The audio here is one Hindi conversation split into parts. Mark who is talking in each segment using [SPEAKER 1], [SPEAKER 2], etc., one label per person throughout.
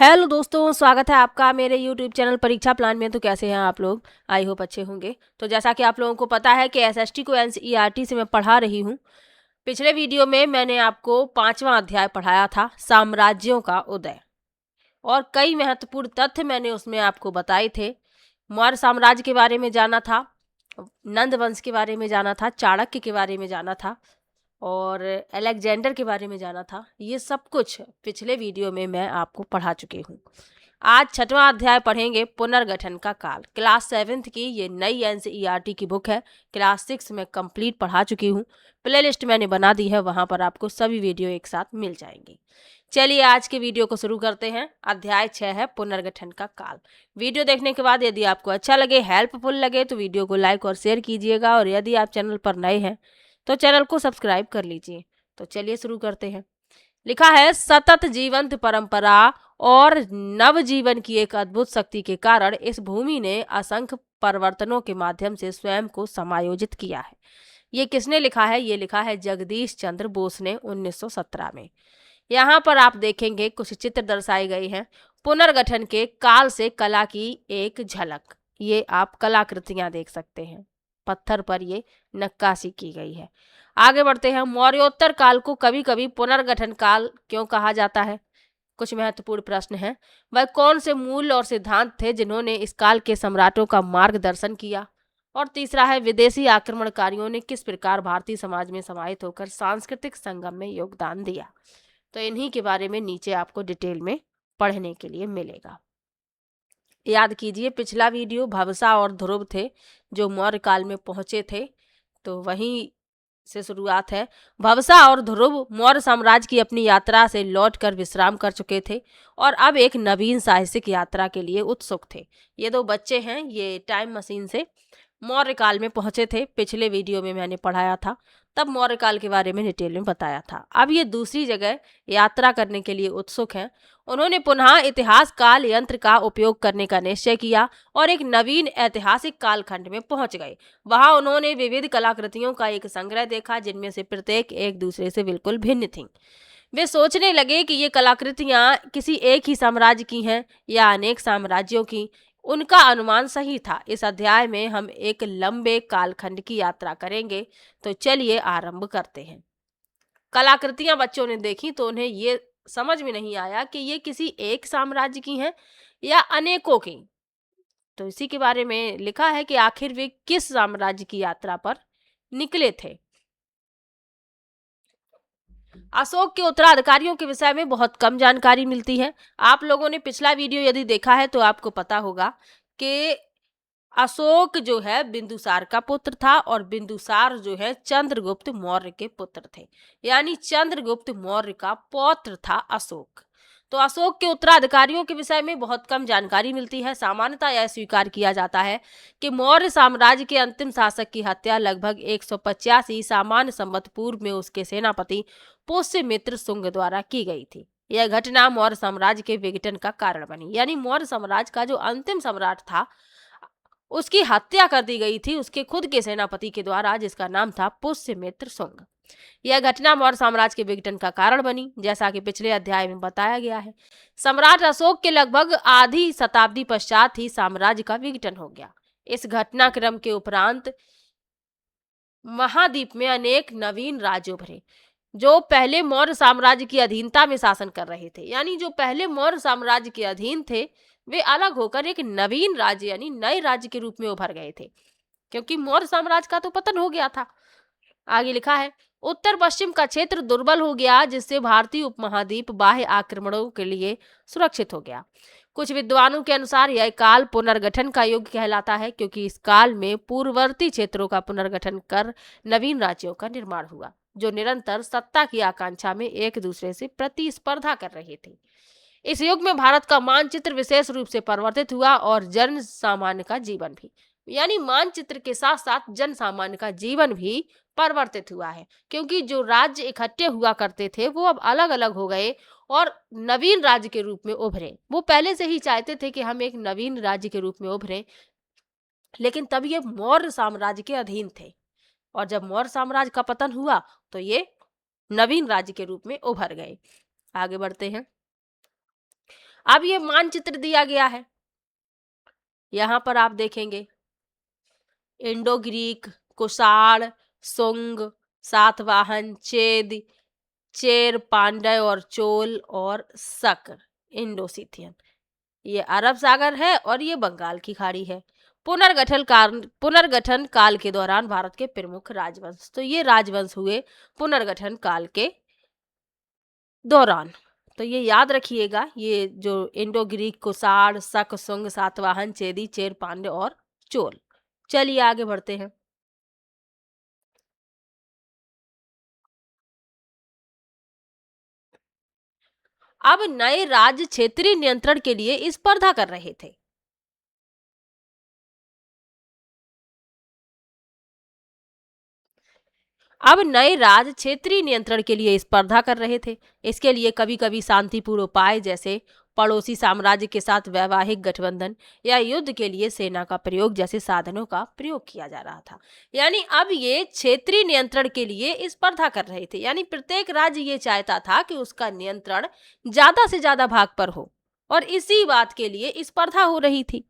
[SPEAKER 1] हेलो दोस्तों, स्वागत है आपका मेरे यूट्यूब चैनल परीक्षा प्लान में। तो कैसे हैं आप लोग? आई होप अच्छे होंगे। तो जैसा कि आप लोगों को पता है कि एसएसटी को एनसीईआरटी से मैं पढ़ा रही हूँ। पिछले वीडियो में मैंने आपको 5वां अध्याय पढ़ाया था, साम्राज्यों का उदय, और कई महत्वपूर्ण तथ्य मैंने उसमें आपको बताए थे। मौर्य साम्राज्य के बारे में जाना था, नंद वंश के बारे में जाना था, चाणक्य के बारे में जाना था और अलेक्जेंडर के बारे में जाना था। ये सब कुछ पिछले वीडियो में मैं आपको पढ़ा चुकी हूँ। आज 6वां अध्याय पढ़ेंगे, पुनर्गठन का काल। क्लास 7th की ये नई एनसीईआरटी की बुक है। क्लास 6 में कंप्लीट पढ़ा चुकी हूँ। प्लेलिस्ट मैंने बना दी है, वहां पर आपको सभी वीडियो एक साथ मिल जाएंगी। चलिए आज के वीडियो को शुरू करते हैं। अध्याय 6 है पुनर्गठन का काल। वीडियो देखने के बाद यदि आपको अच्छा लगे, हेल्पफुल लगे, तो वीडियो को लाइक और शेयर कीजिएगा, और यदि आप चैनल पर नए हैं तो चैनल को सब्सक्राइब कर लीजिए। तो चलिए शुरू करते हैं। लिखा है, सतत जीवंत परंपरा और नवजीवन की एक अद्भुत शक्ति के कारण इस भूमि ने असंख्य परिवर्तनों के माध्यम से स्वयं को समायोजित किया है। ये किसने लिखा है? ये लिखा है जगदीश चंद्र बोस ने 1917 में। यहाँ पर आप देखेंगे कुछ चित्र दर्शाए गए हैं पुनर्गठन के काल से कला की एक झलक। ये आप कलाकृतियां देख सकते हैं, पत्थर पर ये नक्काशी की गई है। आगे बढ़ते हैं। मौर्योत्तर काल को कभी कभी पुनर्गठन काल क्यों कहा जाता है? कुछ महत्वपूर्ण प्रश्न हैं। वह कौन से मूल और सिद्धांत थे जिन्होंने इस काल के सम्राटों का मार्गदर्शन किया? और तीसरा है, विदेशी आक्रमणकारियों ने किस प्रकार भारतीय समाज में समाहित होकर सांस्कृतिक संगम में योगदान दिया? तो इन्हीं के बारे में नीचे आपको डिटेल में पढ़ने के लिए मिलेगा। याद कीजिए, पिछला वीडियो भवसा और ध्रुव थे जो मौर्य काल में पहुंचे थे, तो वहीं से शुरुआत है। भवसा और ध्रुव मौर्य साम्राज्य की अपनी यात्रा से लौटकर विश्राम कर चुके थे और अब एक नवीन साहसिक यात्रा के लिए उत्सुक थे। ये दो बच्चे हैं, ये टाइम मशीन से मौर्य काल में पहुंचे थे। पिछले वीडियो में मैंने पढ़ाया था, तब मौर्य काल के बारे में डिटेल में बताया था। अब ये दूसरी जगह यात्रा करने के लिए उत्सुक हैं। उन्होंने पुनः इतिहास काल यंत्र का उपयोग करने का निश्चय किया और एक नवीन ऐतिहासिक कालखंड में पहुंच गए। वहां उन्होंने विविध कलाकृतियों का एक संग्रह देखा, जिनमें से प्रत्येक एक दूसरे से बिल्कुल भिन्न थीं। वे सोचने लगे कि ये कलाकृतियां किसी एक ही साम्राज्य की हैं या अनेक साम्राज्यों की। उनका अनुमान सही था। इस अध्याय में हम एक लंबे कालखंड की यात्रा करेंगे। तो चलिए आरंभ करते हैं। कलाकृतियां बच्चों ने देखी तो उन्हें ये समझ में नहीं आया कि ये किसी एक साम्राज्य की हैं या अनेकों की। तो इसी के बारे में लिखा है कि आखिर वे किस साम्राज्य की यात्रा पर निकले थे। अशोक के उत्तराधिकारियों के विषय में बहुत कम जानकारी मिलती है। आप लोगों ने पिछला वीडियो यदि देखा है तो आपको पता होगा कि अशोक जो है बिंदुसार का पुत्र था और बिंदुसार जो है चंद्रगुप्त मौर्य के पुत्र थे, यानी चंद्रगुप्त मौर्य का पौत्र था अशोक। तो अशोक के उत्तराधिकारियों के विषय में बहुत कम जानकारी मिलती है। सामान्यतः यह स्वीकार किया जाता है कि मौर्य साम्राज्य के अंतिम शासक की हत्या लगभग 185 सामान्य संवत पूर्व में उसके सेनापति पुष्यमित्र शुंग द्वारा की गई थी। यह घटना मौर्य साम्राज्य के विघटन का कारण बनी, यानी मौर्य साम्राज्य का जो अंतिम सम्राट था उसकी हत्या कर दी गई थी उसके खुद के सेनापति के द्वारा, जिसका नाम था पुष्यमित्र शुंग। यह घटना मौर्य साम्राज्य के विघटन का कारण बनी, जैसा कि पिछले अध्याय में बताया गया है। सम्राट अशोक के लगभग आधी शताब्दी पश्चात ही साम्राज्य का विघटन हो गया। इस घटनाक्रम के उपरांत महाद्वीप में अनेक नवीन राज्य उभरे जो पहले मौर्य साम्राज्य की अधीनता में शासन कर रहे थे। यानी जो पहले मौर्य साम्राज्य के अधीन थे वे अलग होकर एक नवीन राज्य यानी नए राज्य के रूप में उभर गए थे, क्योंकि मौर्य साम्राज्य का तो पतन हो गया था। आगे लिखा है, उत्तर पश्चिम का क्षेत्र दुर्बल हो गया, जिससे भारतीय उपमहाद्वीप बाह्य आक्रमणों के लिए सुरक्षित हो गया। कुछ विद्वानों के अनुसार यह काल पुनर्गठन का युग कहलाता है, क्योंकि इस काल में पूर्ववर्ती क्षेत्रों का पुनर्गठन कर नवीन राज्यों का निर्माण हुआ, जो निरंतर सत्ता की आकांक्षा में एक दूसरे से प्रतिस्पर्धा कर रहे थे। इस युग में भारत का मानचित्र विशेष रूप से परिवर्तित हुआ और जन सामान्य का जीवन भी, यानी मानचित्र के साथ साथ जन सामान्य का जीवन भी परिवर्तित हुआ है, क्योंकि जो राज्य इकट्ठे हुआ करते थे वो अब अलग अलग हो गए और नवीन राज्य के रूप में उभरे। वो पहले से ही चाहते थे कि हम एक नवीन राज्य के रूप में उभरे, लेकिन तब ये मौर्य साम्राज्य के अधीन थे, और जब मौर्य साम्राज्य का पतन हुआ तो ये नवीन राज्य के रूप में उभर गए। आगे बढ़ते हैं। अब ये मानचित्र दिया गया है, यहाँ पर आप देखेंगे इंडो ग्रीक, कुषाण, सुंग, सातवाहन, चेद, चेर, पांड्य और चोल और शक, इंडो सिथियन। ये अरब सागर है और ये बंगाल की खाड़ी है। पुनर्गठन काल के दौरान भारत के प्रमुख राजवंश, तो ये राजवंश हुए पुनर्गठन काल के दौरान। तो ये याद रखिएगा, ये जो इंडो ग्रीक, कुषाण, शक, शुंग, सातवाहन, चेदी, चेर, पांड्य और चोल। चलिए आगे बढ़ते हैं। अब नए राज्य क्षेत्रीय नियंत्रण के लिए स्पर्धा कर रहे थे। अब नए राज्य क्षेत्रीय नियंत्रण के लिए स्पर्धा कर रहे थे। इसके लिए कभी कभी शांतिपूर्ण उपाय जैसे पड़ोसी साम्राज्य के साथ वैवाहिक गठबंधन या युद्ध के लिए सेना का प्रयोग जैसे साधनों का प्रयोग किया जा रहा था। यानी अब ये क्षेत्रीय नियंत्रण के लिए स्पर्धा कर रहे थे, यानी प्रत्येक राज्य ये चाहता था कि उसका नियंत्रण ज्यादा से ज्यादा भाग पर हो, और इसी बात के लिए स्पर्धा हो रही थी।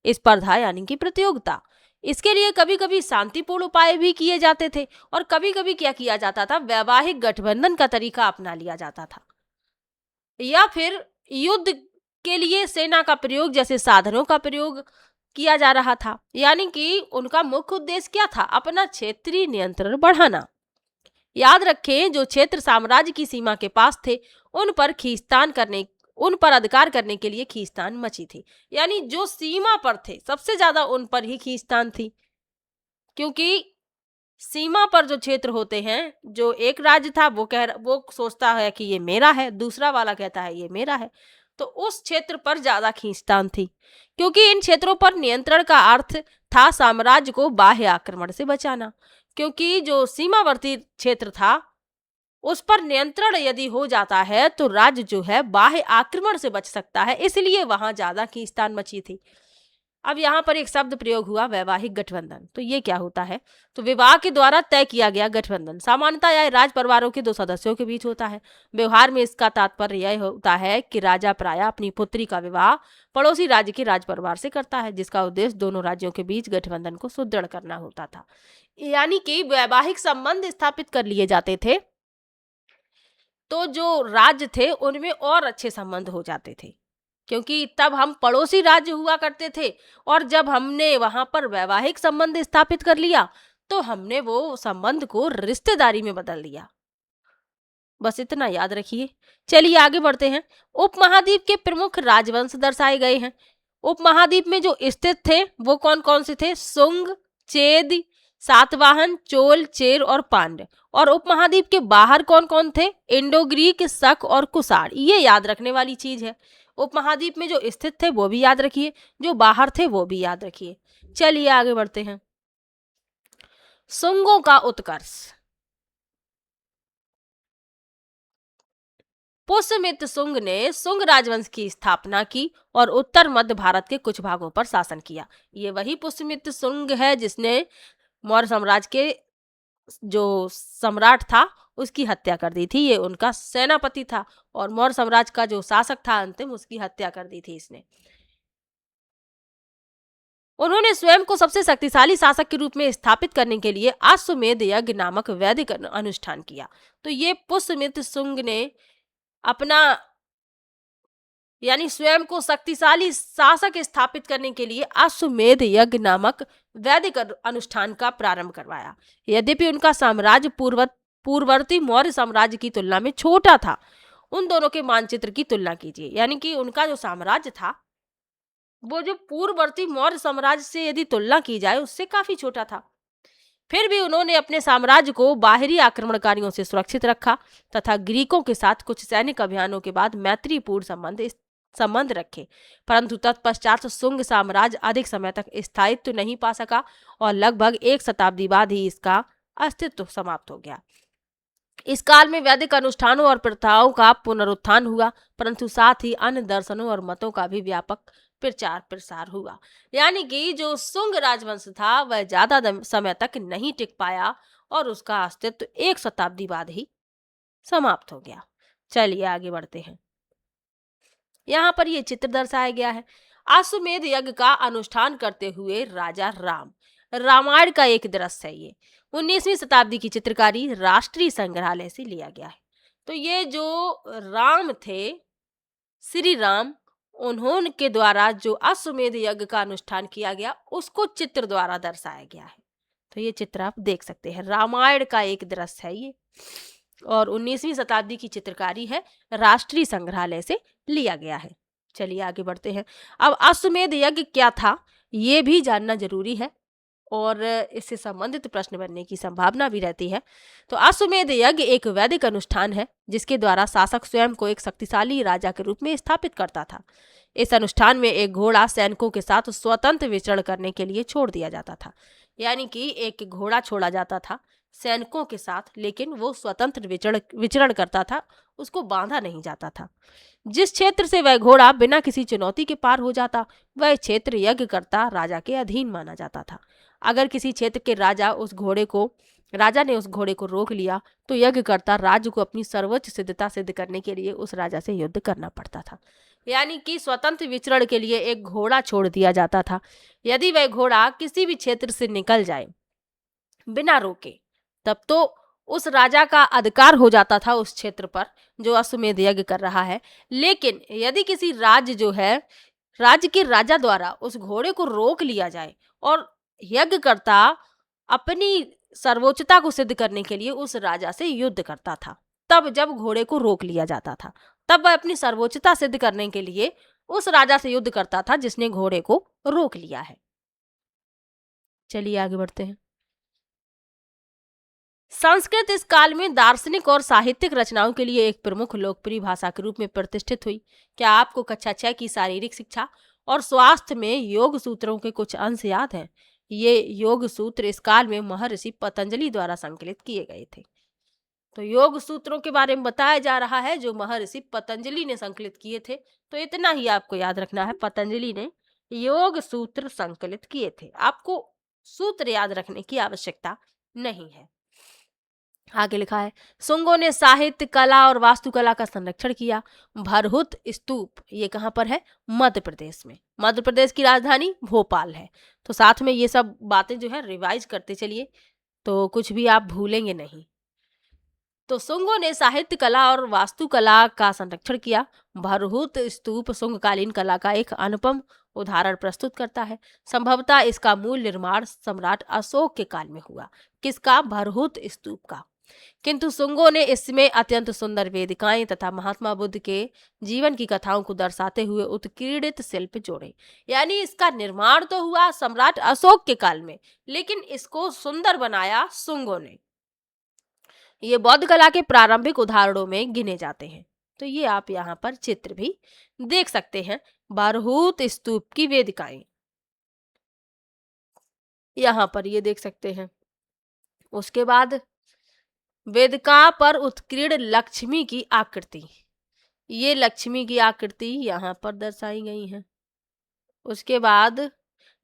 [SPEAKER 1] स्पर्धा यानी कि प्रतियोगिता। इसके लिए कभी कभी शांतिपूर्ण उपाय भी किए जाते थे, और कभी कभी क्या किया जाता था, वैवाहिक गठबंधन का तरीका अपना लिया जाता था, या फिर युद्ध के लिए सेना का प्रयोग जैसे साधनों का प्रयोग किया जा रहा था। यानी कि उनका मुख्य उद्देश्य क्या था, अपना क्षेत्रीय नियंत्रण बढ़ाना। याद रखें, जो क्षेत्र साम्राज्य की सीमा के पास थे उन पर अधिकार करने के लिए खींचतान मची थी। यानी जो सीमा पर थे सबसे ज्यादा उन पर ही खींचतान थी, क्योंकि सीमा पर जो क्षेत्र होते हैं, जो एक राज्य था वो सोचता है कि ये मेरा है, दूसरा वाला कहता है ये मेरा है, तो उस क्षेत्र पर ज्यादा खींचतान थी, क्योंकि इन क्षेत्रों पर नियंत्रण का अर्थ था साम्राज्य को बाह्य आक्रमण से बचाना। क्योंकि जो सीमावर्ती क्षेत्र था उस पर नियंत्रण यदि हो जाता है तो राज्य जो है बाह्य आक्रमण से बच सकता है, इसलिए वहां ज्यादा खींचतान मची थी। अब यहाँ पर एक शब्द प्रयोग हुआ, वैवाहिक गठबंधन। तो ये क्या होता है, तो विवाह के द्वारा तय किया गया गठबंधन सामान्यतः यह राज परिवारों के दो सदस्यों के बीच होता है। व्यवहार में इसका तात्पर्य यह होता है कि राजा प्रायः अपनी पुत्री का विवाह पड़ोसी राज्य के राज परिवार से करता है, जिसका उद्देश्य दोनों राज्यों के बीच गठबंधन को सुदृढ़ करना होता था। यानी कि वैवाहिक संबंध स्थापित कर लिए जाते थे तो जो राज्य थे उनमें और अच्छे संबंध हो जाते थे, क्योंकि तब हम पड़ोसी राज्य हुआ करते थे, और जब हमने वहां पर वैवाहिक संबंध स्थापित कर लिया तो हमने वो संबंध को रिश्तेदारी में बदल दिया। बस इतना याद रखिए। चलिए आगे बढ़ते हैं। उपमहाद्वीप के प्रमुख राजवंश दर्शाए गए हैं। उपमहाद्वीप में जो स्थित थे वो कौन कौन से थे, सुंग, चेद, सातवाहन, चोल, चेर और पांड्य। और उपमहाद्वीप के बाहर कौन कौन थे, इंडो ग्रीक, शक और कुषाण। ये याद रखने वाली चीज है। उपमहाद्वीप में जो स्थित थे वो भी याद रखिए, जो बाहर थे वो भी याद रखिए। चलिए आगे बढ़ते हैं। सुंगों का उत्कर्ष। पुष्यमित्र सुंग ने सुंग राजवंश की स्थापना की और उत्तर मध्य भारत के कुछ भागों पर शासन किया। ये वही पुष्यमित्र सुंग है जिसने मौर्य साम्राज्य के जो सम्राट था उसकी हत्या कर दी थी। ये उनका सेनापति था, और मौर्य साम्राज्य का जो शासक था अंतिम, उसकी हत्या कर दी थी इसने। उन्होंने स्वयं को सबसे शक्तिशाली शासक के रूप में स्थापित करने के लिए अश्वमेध यज्ञ नामक वैदिक अनुष्ठान किया। तो ये पुष्यमित्र सुंग ने अपना यानी स्वयं को शक्तिशाली शासक स्थापित करने के लिए अश्वमेध यज्ञ नामक वैदिक अनुष्ठान का प्रारंभ करवाया। यद्यपि उनका साम्राज्य पूर्ववर्ती मौर्य साम्राज्य की तुलना में छोटा था। उन दोनों के मानचित्र की तुलना कीजिए, यानी कि उनका जो साम्राज्य था वो जो पूर्ववर्ती मौर्य साम्राज्य से यदि तुलना की जाए उससे काफी छोटा था। फिर भी उन्होंने अपने साम्राज्य को बाहरी आक्रमणकारियों से सुरक्षित रखा तथा ग्रीकों के साथ कुछ सैनिक अभियानों के बाद मैत्रीपूर्ण संबंध रखे। परंतु तत्पश्चात सुंग साम्राज्य अधिक समय तक स्थायित्व नहीं पा सका और लगभग एक शताब्दी बाद ही इसका अस्तित्व समाप्त हो गया। इस काल में वैदिक अनुष्ठानों और प्रथाओं का पुनरुत्थान हुआ, परंतु साथ ही अन्य दर्शनों और मतों का भी व्यापक प्रचार प्रसार हुआ। यानी कि जो सुंग राजवंश था वह ज्यादा समय तक नहीं टिक पाया और उसका अस्तित्व एक शताब्दी बाद ही समाप्त हो गया। चलिए आगे बढ़ते हैं। यहाँ पर ये चित्र दर्शाया गया है। अश्वमेध यज्ञ का अनुष्ठान करते हुए राजा राम, रामायण का एक दृश्य है ये। 19वीं शताब्दी की चित्रकारी राष्ट्रीय संग्रहालय से लिया गया है। तो ये जो राम थे, श्री राम, उन्होंने द्वारा जो अश्वमेध यज्ञ का अनुष्ठान किया गया उसको चित्र द्वारा दर्शाया गया है। तो ये चित्र आप देख सकते हैं, रामायण का एक दृश्य है ये, और 19वीं शताब्दी की चित्रकारी है, राष्ट्रीय संग्रहालय से लिया गया है। चलिए आगे बढ़ते हैं। अब अश्वमेध यज्ञ क्या था ये भी जानना जरूरी है, और इससे संबंधित प्रश्न बनने की संभावना भी रहती है। तो अश्वमेध यज्ञ एक वैदिक अनुष्ठान है जिसके द्वारा शासक स्वयं को एक शक्तिशाली राजा के रूप में स्थापित करता था। इस अनुष्ठान में एक घोड़ा सैनिकों के साथ स्वतंत्र विचरण करने के लिए छोड़ दिया जाता था। यानी कि एक घोड़ा छोड़ा जाता था सैनिकों के साथ, लेकिन वो स्वतंत्र विचरण करता था, उसको बांधा नहीं जाता था। जिस क्षेत्र से वह घोड़ा बिना किसी चुनौती के पार हो जाता, वह क्षेत्र यज्ञकर्ता राजा के अधीन माना जाता था। अगर किसी क्षेत्र के राजा ने उस घोड़े को रोक लिया तो यज्ञकर्ता राज्य को अपनी सर्वोच्च सिद्धता सिद्ध करने के लिए उस राजा से युद्ध करना पड़ता था। यानी कि स्वतंत्र विचरण के लिए एक घोड़ा छोड़ दिया जाता था। यदि वह घोड़ा किसी भी क्षेत्र से निकल जाए बिना रोके, तब तो उस राजा का अधिकार हो जाता था उस क्षेत्र पर जो अश्वमेध यज्ञ कर रहा है। लेकिन यदि किसी राज्य के राजा द्वारा उस घोड़े को रोक लिया जाए और यज्ञकर्ता अपनी सर्वोच्चता को सिद्ध करने के लिए उस राजा से युद्ध करता था, तब जब घोड़े को रोक लिया जाता था, तब वह अपनी सर्वोच्चता सिद्ध करने के लिए उस राजा से युद्ध करता था जिसने घोड़े को रोक लिया है। चलिए आगे बढ़ते हैं। संस्कृत इस काल में दार्शनिक और साहित्यिक रचनाओं के लिए एक प्रमुख लोकप्रिय भाषा के रूप में प्रतिष्ठित हुई। क्या आपको कक्षा 6 की शारीरिक शिक्षा और स्वास्थ्य में योग सूत्रों के कुछ अंश याद हैं? ये योग सूत्र इस काल में महर्षि पतंजलि द्वारा संकलित किए गए थे। तो योग सूत्रों के बारे में बताया जा रहा है जो महर्षि पतंजलि ने संकलित किए थे। तो इतना ही आपको याद रखना है, पतंजलि ने योग सूत्र संकलित किए थे। आपको सूत्र याद रखने की आवश्यकता नहीं है। आगे लिखा है, शुंगों ने साहित्य, कला और वास्तुकला का संरक्षण किया। भरहुत स्तूप ये कहाँ पर है? मध्य प्रदेश में। मध्य प्रदेश की राजधानी भोपाल है। तो साथ में ये सब बातें जो है रिवाइज करते चलिए, तो कुछ भी आप भूलेंगे नहीं। तो शुंगों ने साहित्य, कला और वास्तुकला का संरक्षण किया। भरहुत स्तूप शुंगकालीन कला का एक अनुपम उदाहरण प्रस्तुत करता है। संभवतः इसका मूल निर्माण सम्राट अशोक के काल में हुआ। किसका? भरहुत स्तूप का। किंतु शुंगों ने इसमें अत्यंत सुंदर वेदिकाएं तथा महात्मा बुद्ध के जीवन की कथाओं को दर्शाते हुए उत्कीर्णित शिल्प जोड़े। यानी इसका निर्माण तो हुआ सम्राट अशोक के काल में, लेकिन इसको सुंदर बनाया शुंगों ने। ये बौद्ध कला के प्रारंभिक उदाहरणों में गिने जाते हैं। तो ये आप यहाँ पर चित्र भी देख सकते हैं, भरहुत स्तूप की वेदिकाएं यहाँ पर ये देख सकते हैं। उसके बाद वेदिका पर उत्कीर्ण लक्ष्मी की आकृति, ये लक्ष्मी की आकृति यहाँ पर दर्शाई गई है। उसके बाद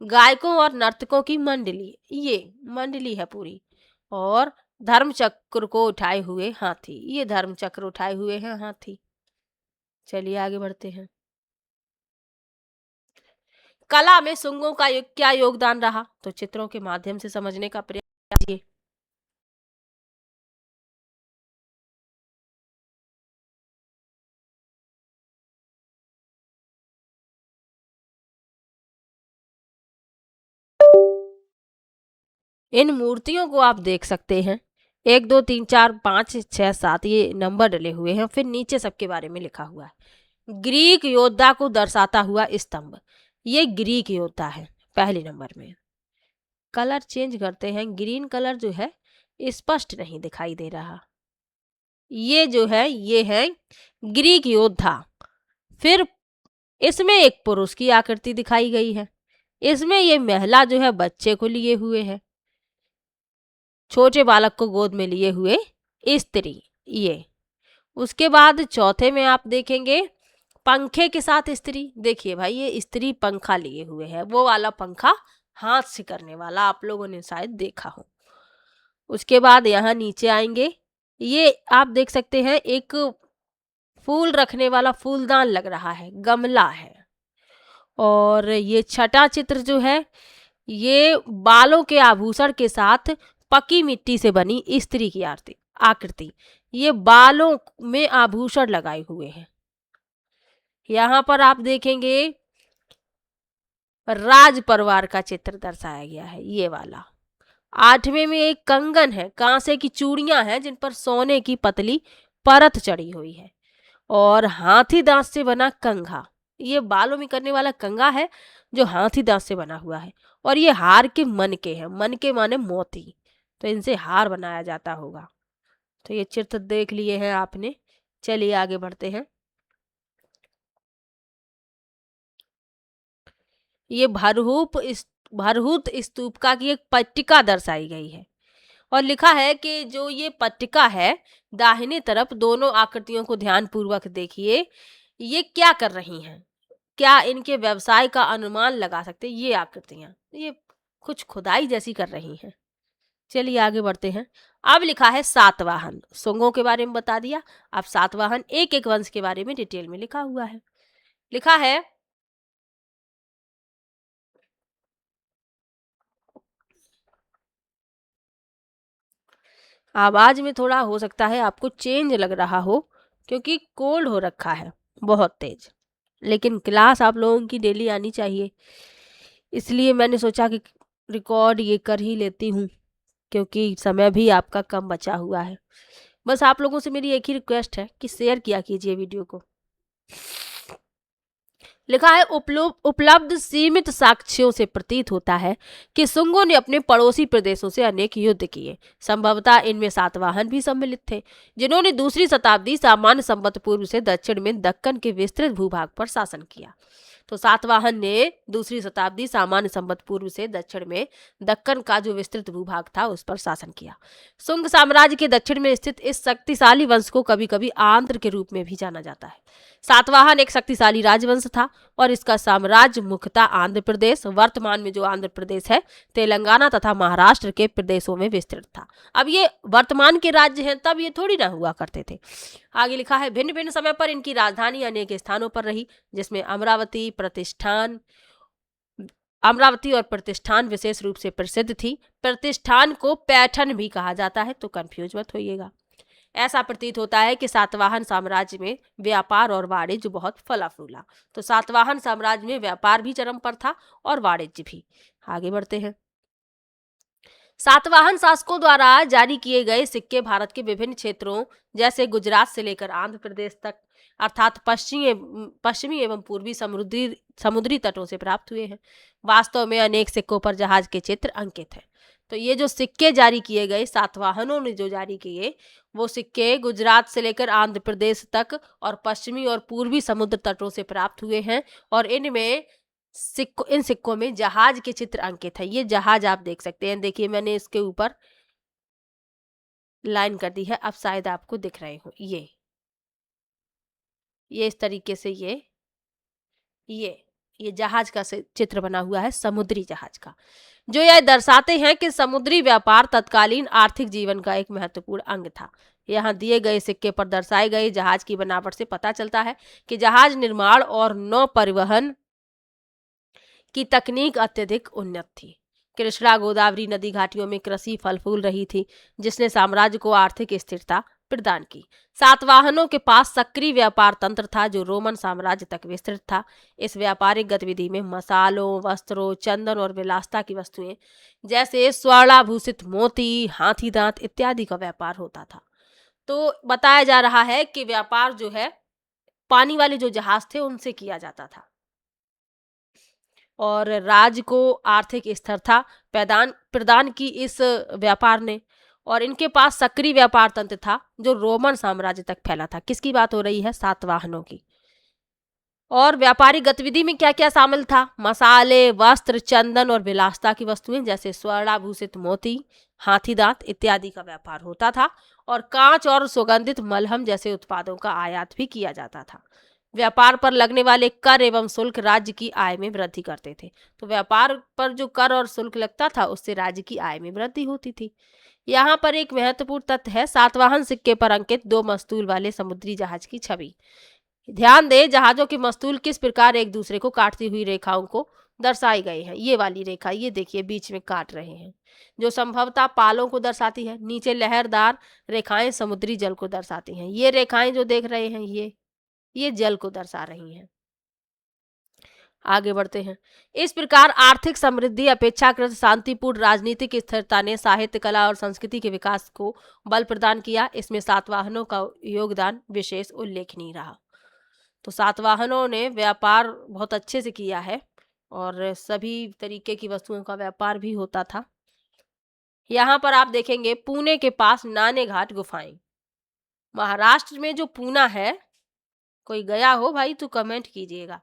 [SPEAKER 1] गायकों और नर्तकों की मंडली, ये मंडली है पूरी, और धर्मचक्र को उठाए हुए हाथी, ये धर्मचक्र उठाए हुए हैं हाथी। चलिए आगे बढ़ते हैं। कला में शुंगों का क्या योगदान रहा? तो चित्रों के माध्यम से समझने का प्रयास कीजिए। इन मूर्तियों को आप देख सकते हैं, 1 2 3 4 5 6 7 ये नंबर डले हुए हैं, फिर नीचे सबके बारे में लिखा हुआ है। ग्रीक योद्धा को दर्शाता हुआ स्तंभ, ये ग्रीक योद्धा है पहले नंबर में। कलर चेंज करते हैं, ग्रीन कलर जो है स्पष्ट नहीं दिखाई दे रहा, ये जो है ये है ग्रीक योद्धा। फिर इसमें एक पुरुष की आकृति दिखाई गई है, इसमें ये महिला जो है बच्चे को लिए हुए है, छोटे बालक को गोद में लिए हुए स्त्री ये। उसके बाद चौथे में आप देखेंगे पंखे के साथ स्त्री, देखिए भाई ये स्त्री पंखा लिए हुए है, वो वाला पंखा हाथ से करने वाला, आप लोगों ने शायद देखा हो। उसके बाद यहाँ नीचे आएंगे, ये आप देख सकते हैं एक फूल रखने वाला फूलदान लग रहा है, गमला है। और ये छठा चित्र जो है, ये बालों के आभूषण के साथ पकी मिट्टी से बनी स्त्री की आकृति। ये बालों में आभूषण लगाए हुए हैं। यहाँ पर आप देखेंगे राज परिवार का चित्र दर्शाया गया है, ये वाला। 8वें में एक कंगन है, कांसे की चूड़ियां हैं जिन पर सोने की पतली परत चढ़ी हुई है। और हाथी दांत से बना कंघा, ये बालों में करने वाला कंघा है जो हाथी दांत से बना हुआ है। और ये हार के मनके हैं, मनके माने मोती, तो इनसे हार बनाया जाता होगा। तो ये चित्र देख लिए हैं आपने। चलिए आगे बढ़ते हैं। ये भरहूत स्तूपका की एक पट्टिका दर्शाई गई है और लिखा है कि जो ये पट्टिका है, दाहिने तरफ दोनों आकृतियों को ध्यान पूर्वक देखिए। ये क्या कर रही हैं? क्या इनके व्यवसाय का अनुमान लगा सकते हैं? ये आकृतियां ये कुछ खुदाई जैसी कर रही हैं। चलिए आगे बढ़ते हैं। अब लिखा है सातवाहन। सुंगों के बारे में बता दिया। अब सातवाहन एक एक वंश के बारे में डिटेल में लिखा हुआ है। लिखा है आवाज में थोड़ा हो सकता है आपको चेंज लग रहा हो, क्योंकि कोल्ड हो रखा है बहुत तेज। लेकिन क्लास आप लोगों की डेली आनी चाहिए, इसलिए मैंने सोचा कि रिकॉर्ड ये कर ही लेती हूँ, क्योंकि समय भी आपका कम बचा हुआ है। बस आप लोगों से मेरी एक ही रिक्वेस्ट है कि शेयर किया कीजिए वीडियो को। लिखा है उपलब्ध सीमित साक्ष्यों से प्रतीत होता है कि सुंगों ने अपने पड़ोसी प्रदेशों से अनेक युद्ध किए। संभवतः इनमें सातवाहन भी सम्मिलित थे, जिन्होंने दूसरी शताब्दी सामान्य संवत पूर्व से दक्षिण में दक्कन के विस्तृत भूभाग पर शासन किया। तो सातवाहन ने दूसरी शताब्दी सामान्य संवत पूर्व से दक्षिण में दक्कन का जो विस्तृत भूभाग था उस पर शासन किया। सुंग साम्राज्य के दक्षिण में स्थित इस शक्तिशाली वंश को कभी कभी आंध्र के रूप में भी जाना जाता है। सातवाहन एक शक्तिशाली राजवंश था और इसका साम्राज्य मुख्यतः आंध्र प्रदेश, वर्तमान में जो आंध्र प्रदेश है, तेलंगाना तथा महाराष्ट्र के प्रदेशों में विस्तृत था। अब ये वर्तमान के राज्य हैं, तब ये थोड़ी ना हुआ करते थे। आगे लिखा है भिन्न भिन्न समय पर इनकी राजधानी अनेक स्थानों पर रही, जिसमें अमरावती और प्रतिष्ठान विशेष रूप से प्रसिद्ध थी। प्रतिष्ठान को पैठन भी कहा जाता है, तो कंफ्यूज मत होइएगा। ऐसा प्रतीत होता है कि सातवाहन साम्राज्य में व्यापार और वाणिज्य बहुत फला फूला। तो सातवाहन साम्राज्य में व्यापार भी चरम पर था और वाणिज्य भी। आगे बढ़ते हैं। सातवाहन शासकों द्वारा जारी किए गए सिक्के भारत के विभिन्न क्षेत्रों जैसे गुजरात से लेकर आंध्र प्रदेश तक, अर्थात पश्चिमी एवं पूर्वी समुद्री तटों से प्राप्त हुए हैं। वास्तव में अनेक सिक्कों पर जहाज के चित्र अंकित हैं। तो ये जो सिक्के जारी किए गए सातवाहनों ने जो जारी किए, वो सिक्के गुजरात से लेकर आंध्र प्रदेश तक और पश्चिमी और पूर्वी समुद्र तटों से प्राप्त हुए हैं। और इन सिक्कों में जहाज के चित्र अंकित है। ये जहाज आप देख सकते हैं, देखिए मैंने इसके ऊपर लाइन कर दी है, अब शायद आपको दिख रहे हो। ये इस तरीके से ये जहाज का चित्र बना हुआ है, समुद्री जहाज का, जो यह दर्शाते हैं कि समुद्री व्यापार तत्कालीन आर्थिक जीवन का एक महत्वपूर्ण अंग था। यहाँ दिए गए सिक्के पर दर्शाए गए जहाज की बनावट से पता चलता है कि जहाज निर्माण और नौ परिवहन की तकनीक अत्यधिक उन्नत थी। कृष्णा गोदावरी नदी घाटियों में कृषि फल फूल रही थी, जिसने साम्राज्य को आर्थिक स्थिरता प्रदान की। सातवाहनों के पास सक्रिय व्यापार तंत्र था जो रोमन साम्राज्य तक विस्तृत था। इस व्यापारिक गतिविधि में मसालों, वस्त्रों, चंदन और विलासिता की वस्तुएं जैसे स्वर्णाभूषित मोती, हाथी दांत इत्यादि का व्यापार होता था। तो बताया जा रहा है कि व्यापार जो है पानी वाले जो जहाज थे उनसे किया जाता था और राज्य को आर्थिक स्थिरता प्रदान की इस व्यापार ने। और इनके पास सक्रिय व्यापार तंत्र था जो रोमन साम्राज्य तक फैला था। किसकी बात हो रही है? सातवाहनों की। और व्यापारिक गतिविधि में क्या क्या शामिल था? मसाले, वस्त्र, चंदन और विलासिता की वस्तुएं जैसे स्वर्णाभूषित मोती, हाथी दांत इत्यादि का व्यापार होता था। और कांच और सुगंधित मलहम जैसे उत्पादों का आयात भी किया जाता था। व्यापार पर लगने वाले कर एवं शुल्क राज्य की आय में वृद्धि करते थे। तो व्यापार पर जो कर और शुल्क लगता था उससे राज्य की आय में वृद्धि होती थी। यहाँ पर एक महत्वपूर्ण तथ्य है, सातवाहन सिक्के पर अंकित 2 मस्तूल वाले समुद्री जहाज की छवि। ध्यान दें, जहाजों के मस्तूल किस प्रकार एक दूसरे को काटती हुई रेखाओं को दर्शाई गए हैं। ये वाली रेखा, ये देखिए बीच में काट रहे हैं, जो संभवतः पालों को दर्शाती है। नीचे लहरदार रेखाएं समुद्री जल को दर्शाती हैं। ये रेखाएं जो देख रहे हैं, ये जल को दर्शा रही हैं। आगे बढ़ते हैं। इस प्रकार आर्थिक समृद्धि, अपेक्षाकृत शांतिपूर्ण राजनीतिक स्थिरता ने साहित्य, कला और संस्कृति के विकास को बल प्रदान किया। इसमें सातवाहनों का योगदान विशेष उल्लेखनीय रहा। तो सातवाहनों ने व्यापार बहुत अच्छे से किया है और सभी तरीके की वस्तुओं का व्यापार भी होता था। यहाँ पर आप देखेंगे पुणे के पास नाने घाट गुफाएं। महाराष्ट्र में जो पूना है, कोई गया हो भाई तो कमेंट कीजिएगा।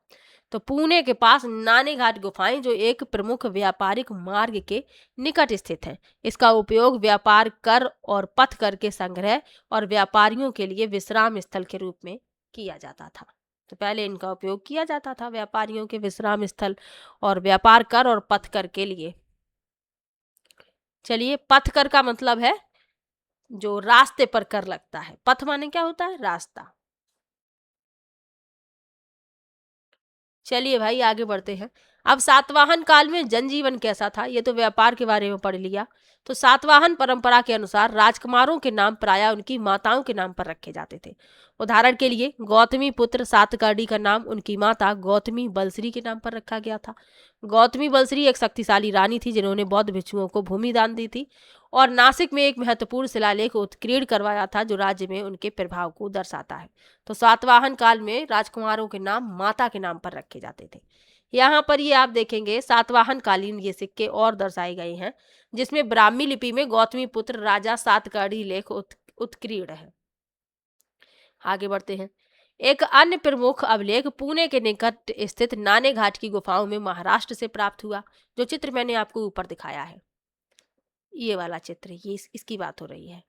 [SPEAKER 1] तो पुणे के पास नाने घाट गुफाएं, जो एक प्रमुख व्यापारिक मार्ग के निकट स्थित है। इसका उपयोग व्यापार कर और पथ कर के संग्रह और व्यापारियों के लिए विश्राम स्थल के रूप में किया जाता था। तो पहले इनका उपयोग किया जाता था व्यापारियों के विश्राम स्थल और व्यापार कर और पथ कर के लिए। चलिए, पथ कर का मतलब है जो रास्ते पर कर लगता है। पथ माने क्या होता है? रास्ता। चलिए भाई, आगे बढ़ते हैं। अब सातवाहन काल में जनजीवन कैसा था, ये तो व्यापार के बारे में पढ़ लिया। तो सातवाहन परंपरा के अनुसार राजकुमारों के नाम प्रायः उनकी माताओं के नाम पर रखे जाते थे। उदाहरण के लिए गौतमी पुत्र सातकर्णी का नाम उनकी माता गौतमी बलश्री के नाम पर रखा गया था। गौतमी बलश्री एक शक्तिशाली रानी थी जिन्होंने बौद्ध भिक्षुओं को भूमि दान दी थी और नासिक में एक महत्वपूर्ण शिलालेख उत्कीर्ण करवाया था जो राज्य में उनके प्रभाव को दर्शाता है। तो सातवाहन काल में राजकुमारों के नाम माता के नाम पर रखे जाते थे। यहाँ पर ये आप देखेंगे सातवाहन कालीन ये सिक्के और दर्शाए गए हैं, जिसमें ब्राह्मी लिपि में गौतमी पुत्र राजा सातकर्णी लेख उत्कीर्ण है। आगे बढ़ते हैं। एक अन्य प्रमुख अभिलेख पुणे के निकट स्थित नाने घाट की गुफाओं में महाराष्ट्र से प्राप्त हुआ। जो चित्र मैंने आपको ऊपर दिखाया है, ये वाला चित्र, ये इसकी बात हो रही है।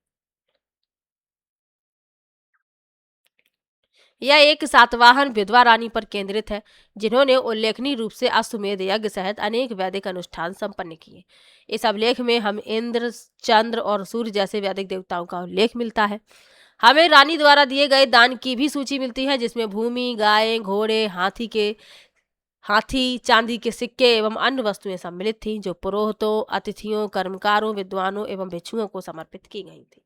[SPEAKER 1] यह एक सातवाहन विधवा रानी पर केंद्रित है जिन्होंने उल्लेखनीय रूप से अश्वमेध यज्ञ सहित अनेक वैदिक अनुष्ठान संपन्न किए। इस अभिलेख में हम इंद्र, चंद्र और सूर्य जैसे वैदिक देवताओं का उल्लेख मिलता है। हमें रानी द्वारा दिए गए दान की भी सूची मिलती है, जिसमें भूमि, गाय, घोड़े, हाथी, चांदी के सिक्के एवं अन्य वस्तुएं सम्मिलित थीं, जो पुरोहितों, अतिथियों, कर्मकारों, विद्वानों एवं भिक्षुओं को समर्पित की गई थी।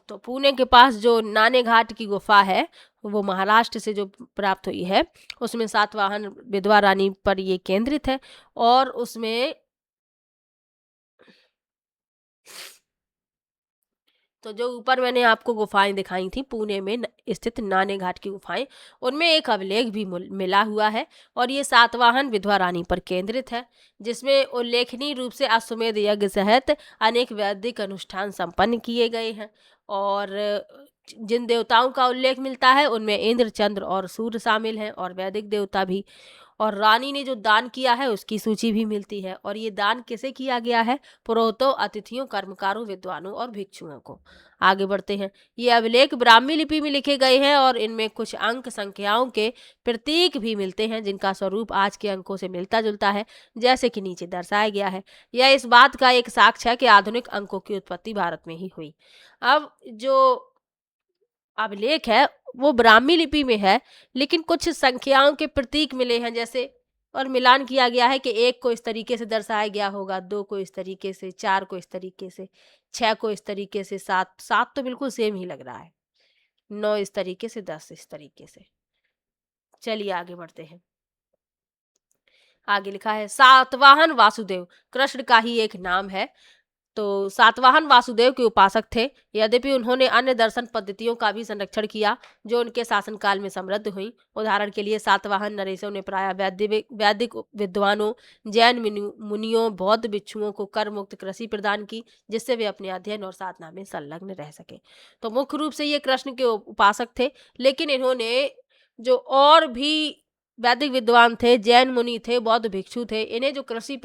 [SPEAKER 1] तो पुणे के पास जो नाने घाट की गुफा है, वो महाराष्ट्र से जो प्राप्त हुई है, उसमें सातवाहन विधवा रानी पर ये केंद्रित है। और उसमें तो जो ऊपर मैंने आपको गुफाएं दिखाई थी पुणे में स्थित नाने घाट की गुफाएं, उनमें एक अभिलेख भी मिला हुआ है और ये सातवाहन विधवा रानी पर केंद्रित है, जिसमें उल्लेखनीय रूप से अश्वमेध यज्ञ सहित अनेक वैदिक अनुष्ठान संपन्न किए गए हैं। और जिन देवताओं का उल्लेख मिलता है उनमें इंद्र, चंद्र और सूर्य शामिल हैं और वैदिक देवता भी। और रानी ने जो दान किया है उसकी सूची भी मिलती है। और ये दान किसे किया गया है? पुरोहितों, अतिथियों, कर्मकारों, विद्वानों और भिक्षुओं को। आगे बढ़ते हैं। ये अभिलेख ब्राह्मी लिपि में लिखे गए हैं और इनमें कुछ अंक संख्याओं के प्रतीक भी मिलते हैं जिनका स्वरूप आज के अंकों से मिलता जुलता है, जैसे कि नीचे दर्शाया गया है। यह इस बात का एक साक्ष्य है कि आधुनिक अंकों की उत्पत्ति भारत में ही हुई। अब जो अभिलेख है वो ब्राह्मी लिपि में है, लेकिन कुछ संख्याओं के प्रतीक मिले हैं जैसे, और मिलान किया गया है कि 1 को इस तरीके से दर्शाया गया होगा, 2 को इस तरीके से, 4 को इस तरीके से, 6 को इस तरीके से, 7 तो बिल्कुल सेम ही लग रहा है, 9 इस तरीके से, 10 इस तरीके से। चलिए आगे बढ़ते हैं। आगे लिखा है सातवाहन वासुदेव कृष्ण का ही एक नाम है। तो सातवाहन वासुदेव के उपासक थे, यद्यपि उन्होंने अन्य दर्शन पद्धतियों का भी संरक्षण किया जो उनके शासनकाल में समृद्ध हुई। उदाहरण के लिए सातवाहन नरेशों ने प्रायः वैदिक विद्वानों, जैन मुनियों, बौद्ध भिक्षुओं को कर मुक्त कृषि प्रदान की, जिससे वे अपने अध्ययन और साधना में संलग्न रह सके। तो मुख्य रूप से ये कृष्ण के उपासक थे, लेकिन इन्होंने जो और भी वैदिक विद्वान थे, जैन मुनि थे, बौद्ध भिक्षु थे, इन्हें जो कृषि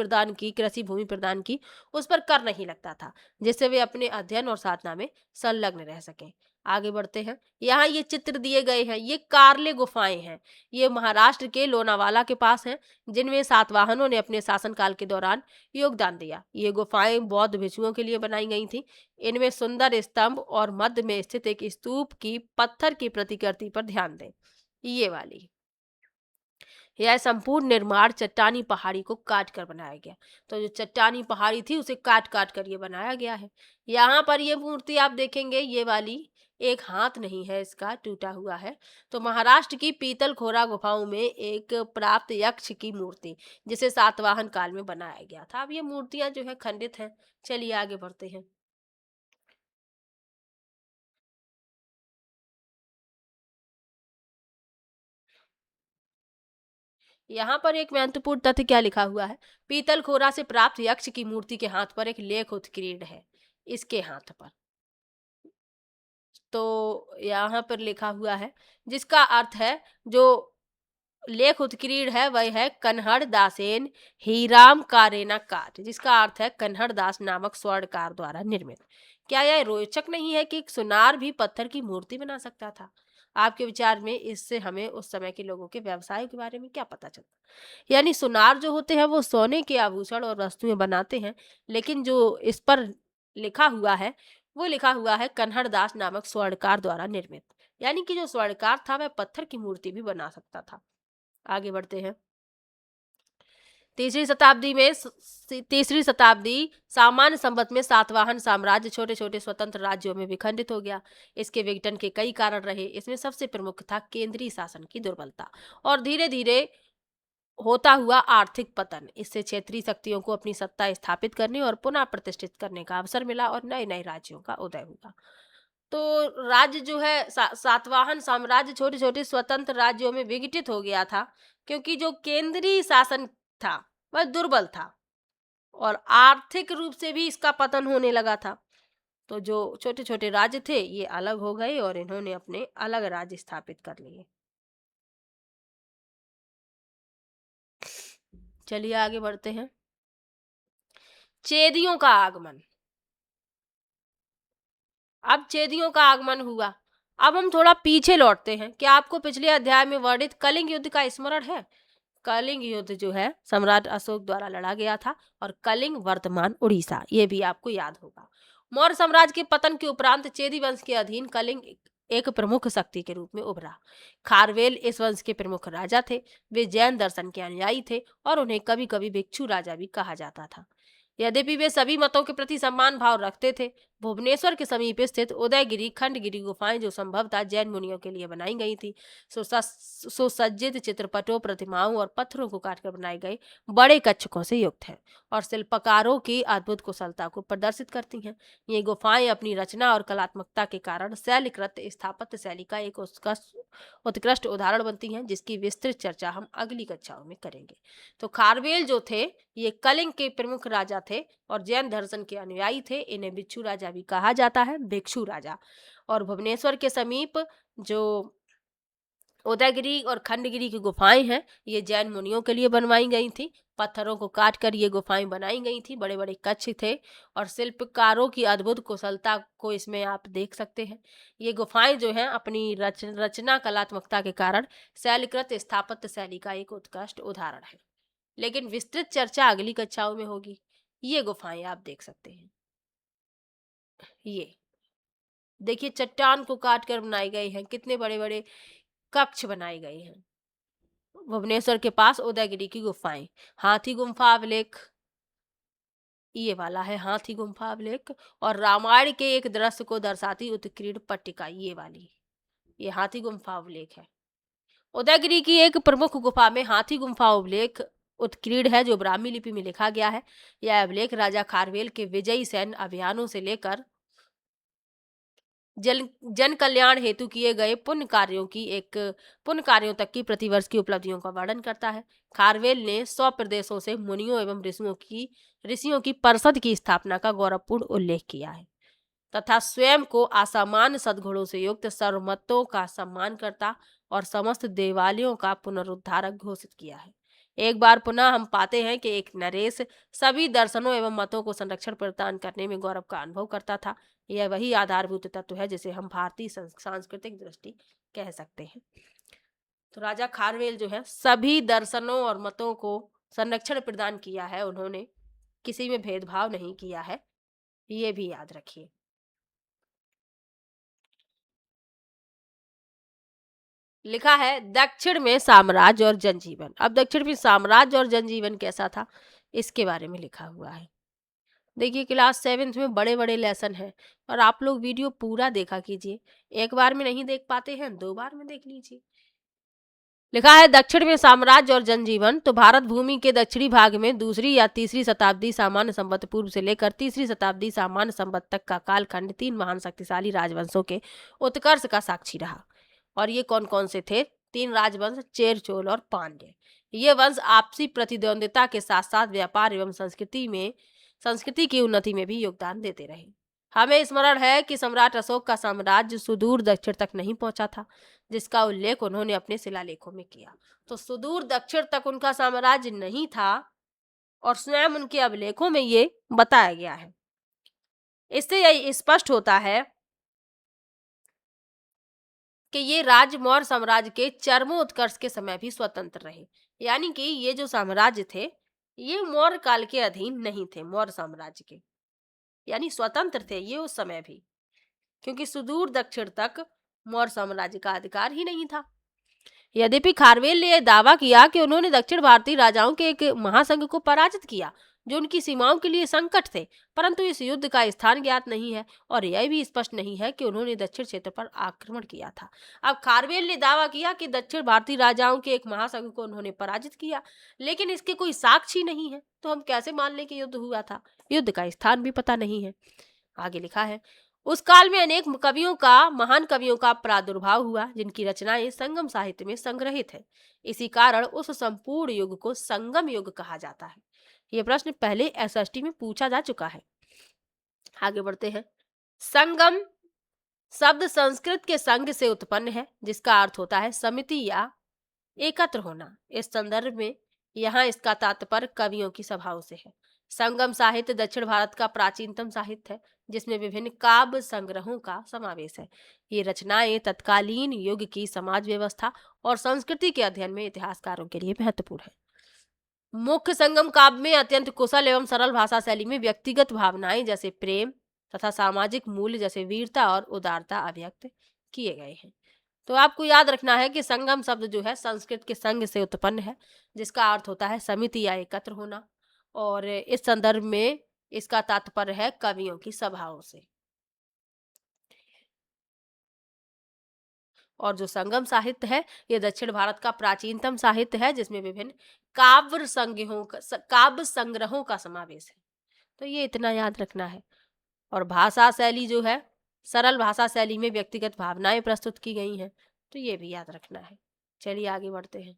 [SPEAKER 1] भूमि प्रदान की, उस पर कर नहीं लगता था, जिससे वे अपने अध्ययन और साधना में संलग्न रह सकें। आगे बढ़ते हैं। यहाँ ये चित्र दिए गए हैं, ये कार्ले गुफाएं हैं। ये महाराष्ट्र के लोनावाला के पास हैं, जिनमें सातवाहनों ने अपने शासनकाल के दौरान योगदान दिया। ये गुफाएं बौद्ध भिक्षुओं के लिए बनाई गई थी। इनमें सुंदर स्तंभ और मध्य में स्थित एक स्तूप की पत्थर की प्रतिकृति पर ध्यान दें। ये वाली, यह संपूर्ण निर्माण चट्टानी पहाड़ी को काट कर बनाया गया। तो जो चट्टानी पहाड़ी थी उसे काट काट कर ये बनाया गया है। यहाँ पर ये मूर्ति आप देखेंगे, ये वाली एक हाथ नहीं है, इसका टूटा हुआ है। तो महाराष्ट्र की पीतल खोरा गुफाओं में एक प्राप्त यक्ष की मूर्ति, जिसे सातवाहन काल में बनाया गया था। अब ये मूर्तियां जो है खंडित हैं। चलिए आगे बढ़ते हैं। यहाँ पर एक महत्वपूर्ण तथ्य क्या लिखा हुआ है, पीतल खोरा से प्राप्त यक्ष की मूर्ति के हाथ पर एक लेख उत्कीर्ण है, इसके हाथ पर। तो यहाँ पर लिखा हुआ है, जिसका अर्थ है, जो लेख उत्कीर्ण है वह है कन्हड़ दासेन हीराम कारेना काट, जिसका अर्थ है कन्हड़ दास नामक स्वर्णकार द्वारा निर्मित। क्या यह रोचक नहीं है कि एक सुनार भी पत्थर की मूर्ति बना सकता था? आपके विचार में इससे हमें उस समय के लोगों के व्यवसाय के बारे में क्या पता चलता? यानी सुनार जो होते हैं वो सोने के आभूषण और वस्तुएं बनाते हैं, लेकिन जो इस पर लिखा हुआ है, वो लिखा हुआ है कन्हड़ दास नामक स्वर्णकार द्वारा निर्मित। यानी कि जो स्वर्णकार था वह पत्थर की मूर्ति भी बना सकता था। आगे बढ़ते हैं। तीसरी शताब्दी में तीसरी शताब्दी सामान्य संवत में सातवाहन साम्राज्य छोटे छोटे स्वतंत्र राज्यों में विखंडित हो गया। इसके विघटन के कई कारण रहे। इसमें सबसे प्रमुख था केंद्रीय शासन की दुर्बलता और धीरे धीरे होता हुआ आर्थिक पतन। इससे क्षेत्रीय शक्तियों को अपनी सत्ता स्थापित करने और पुनः प्रतिष्ठित करने का अवसर मिला और नए नए राज्यों का उदय हुआ। तो राज्य जो है सातवाहन साम्राज्य छोटे छोटे स्वतंत्र राज्यों में विघटित हो गया था, क्योंकि जो केंद्रीय शासन था वह दुर्बल था और आर्थिक रूप से भी इसका पतन होने लगा था। तो जो छोटे छोटे राज्य थे ये अलग हो गए और इन्होंने अपने अलग राज्य स्थापित कर लिए। चलिए आगे बढ़ते हैं। चेदियों का आगमन। अब चेदियों का आगमन हुआ। अब हम थोड़ा पीछे लौटते हैं। क्या आपको पिछले अध्याय में वर्णित कलिंग युद्ध का स्मरण है? कलिंग युद्ध जो है सम्राट अशोक द्वारा लड़ा गया था और कलिंग वर्तमान उड़ीसा, ये भी आपको याद होगा। मौर्य साम्राज्य के पतन के उपरांत चेदी वंश के अधीन कलिंग एक प्रमुख शक्ति के रूप में उभरा। खारवेल इस वंश के प्रमुख राजा थे। वे जैन दर्शन के अनुयायी थे और उन्हें कभी कभी भिक्षु राजा भी कहा जाता था। यद्यपि वे सभी मतों के प्रति सम्मान भाव रखते थे। भुवनेश्वर के समीप स्थित उदयगिरी खंडगिरी गुफाएं जो संभवतः जैन मुनियों के लिए बनाई गई थी, सुसज्जित चित्रपटों, प्रतिमाओं और पत्थरों को काटकर बनाए गए बड़े कच्छकों से युक्त हैं और शिल्पकारों की अद्भुत कुशलता को प्रदर्शित करती हैं। ये गुफाएं अपनी रचना और कलात्मकता के कारण शैलकृत स्थापत्य शैली का एक उत्कृष्ट उदाहरण बनती हैं, जिसकी विस्तृत चर्चा हम अगली कक्षाओं में करेंगे। तो खारवेल जो थे ये कलिंग के प्रमुख राजा थे और जैन दर्शन के अनुयायी थे। इन्हें भिक्षु राजा भी कहा जाता है, भिक्षु राजा। और भुवनेश्वर के समीप जो उदयगिरी और खंडगिरी की गुफाएं हैं ये जैन मुनियों के लिए बनवाई गई थी। पत्थरों को काट कर ये गुफाएं बनाई गई थी। बड़े बड़े कक्ष थे और शिल्पकारों की अद्भुत कुशलता को इसमें आप देख सकते हैं। ये गुफाएं जो हैं अपनी रचना कलात्मकता के कारण शैलकृत स्थापत्य शैली का एक उत्कृष्ट उदाहरण है। लेकिन विस्तृत चर्चा अगली कक्षाओं में होगी। ये गुफाएं आप देख सकते हैं। ये देखिए चट्टान को काट कर बनाए गए हैं, कितने बड़े बड़े कक्ष बनाए गए हैं। भुवनेश्वर के पास उदयगिरी की गुफाएं। हाथी गुम्फा अभिलेख, ये वाला है हाथी गुम्फा अभिलेख। और रामायण के एक दृश्य को दर्शाती उत्कीर्ण पट्टिका, ये वाली, ये हाथी गुम्फा अभिलेख है। उदयगिरी की एक प्रमुख गुफा में हाथी गुम्फा अभिलेख उत्कीर्ण है जो ब्राह्मी लिपि में लिखा गया है। यह अभिलेख राजा खारवेल के विजयी सैन्य अभियानों से लेकर जन कल्याण हेतु किए गए पुण्य कार्यों तक की प्रतिवर्ष की उपलब्धियों का वर्णन करता है। खारवेल ने 100 प्रदेशों से मुनियों एवं ऋषियों की परिषद की स्थापना का गौरवपूर्ण उल्लेख किया है तथा स्वयं को असामान्य सद्गुणों से युक्त सर्वमतों का सम्मान करता और समस्त देवालयों का पुनरुद्धारक घोषित किया है। एक बार पुनः हम पाते हैं कि एक नरेश सभी दर्शनों एवं मतों को संरक्षण प्रदान करने में गौरव का अनुभव करता था। यह वही आधारभूत तत्व है जिसे हम भारतीय सांस्कृतिक दृष्टि कह सकते हैं। तो राजा खारवेल जो है सभी दर्शनों और मतों को संरक्षण प्रदान किया है, उन्होंने किसी में भेदभाव नहीं किया है, ये भी याद रखिए। लिखा है दक्षिण में साम्राज्य और जनजीवन। अब दक्षिण में साम्राज्य और जनजीवन कैसा था, इसके बारे में लिखा हुआ है। देखिए क्लास 7th में बड़े बड़े लेसन हैं और आप लोग वीडियो पूरा देखा कीजिए। एक बार में नहीं देख पाते हैं, 2 बार में देख लीजिए। लिखा है दक्षिण में साम्राज्य और जनजीवन। तो भारत भूमि के दक्षिणी भाग में 2री या 3री शताब्दी सामान्य संवत पूर्व से लेकर 3री शताब्दी सामान्य संवत तक का कालखंड 3 महान शक्तिशाली राजवंशों के उत्कर्ष का साक्षी रहा। और ये कौन कौन से थे? 3 राजवंश, चेर, चोल और पांड्य। ये वंश आपसी प्रतिद्वंदिता के साथ साथ व्यापार एवं संस्कृति की उन्नति में भी योगदान देते रहे। हमें स्मरण है कि सम्राट अशोक का साम्राज्य सुदूर दक्षिण तक नहीं पहुंचा था, जिसका उल्लेख उन्होंने अपने शिलालेखों में किया। तो सुदूर दक्षिण तक उनका साम्राज्य नहीं था और स्वयं उनके अभिलेखों में ये बताया गया है। इससे यही स्पष्ट होता है कि ये राज्य मौर्य साम्राज्य के चरमोत्कर्ष के समय भी स्वतंत्र रहे। यानी कि ये जो साम्राज्य थे ये मौर्य काल के अधीन नहीं थे, मौर्य साम्राज्य के, यानी स्वतंत्र थे ये उस समय भी, क्योंकि सुदूर दक्षिण तक मौर्य साम्राज्य का अधिकार ही नहीं था। यद्यपि खारवेल ने यह दावा किया कि उन्होंने दक्षिण भारतीय राजाओं के एक महासंघ को पराजित किया जो उनकी सीमाओं के लिए संकट थे, परंतु इस युद्ध का स्थान ज्ञात नहीं है और यह भी स्पष्ट नहीं है कि उन्होंने दक्षिण क्षेत्र पर आक्रमण किया था। अब खारवेल ने दावा किया कि दक्षिण भारतीय राजाओं के एक महासंघ को उन्होंने पराजित किया, लेकिन इसके कोई साक्ष्य नहीं है, तो हम कैसे मान लें कि युद्ध हुआ था? युद्ध का स्थान भी पता नहीं है। आगे लिखा है उस काल में अनेक महान कवियों का प्रादुर्भाव हुआ जिनकी रचनाएं संगम साहित्य में संग्रहित है। इसी कारण उस संपूर्ण युग को संगम युग कहा जाता है। यह प्रश्न पहले एसएसटी में पूछा जा चुका है। आगे बढ़ते हैं। संगम शब्द संस्कृत के संघ से उत्पन्न है, जिसका अर्थ होता है समिति या एकत्र होना। इस संदर्भ में यहाँ इसका तात्पर्य कवियों की सभाओं से है। संगम साहित्य दक्षिण भारत का प्राचीनतम साहित्य है, जिसमें विभिन्न काव्य संग्रहों का समावेश है। ये रचनाएं तत्कालीन युग की समाज व्यवस्था और संस्कृति के अध्ययन में इतिहासकारों के लिए महत्वपूर्ण है। मुख्य संगम काव्य में अत्यंत कुशल एवं सरल भाषा शैली में व्यक्तिगत भावनाएं जैसे प्रेम तथा सामाजिक मूल्य जैसे वीरता और उदारता अभिव्यक्त किए गए हैं। तो आपको याद रखना है कि संगम शब्द जो है संस्कृत के संघ से उत्पन्न है, जिसका अर्थ होता है समिति या एकत्र होना, और इस संदर्भ में इसका तात्पर्य है कवियों की सभाओं से। और जो संगम साहित्य है ये दक्षिण भारत का प्राचीनतम साहित्य है, जिसमें विभिन्न काव्य संग्रहों का समावेश है। तो ये इतना याद रखना है। और भाषा शैली जो है सरल भाषा शैली में व्यक्तिगत भावनाएं प्रस्तुत की गई हैं, तो ये भी याद रखना है। चलिए आगे बढ़ते हैं।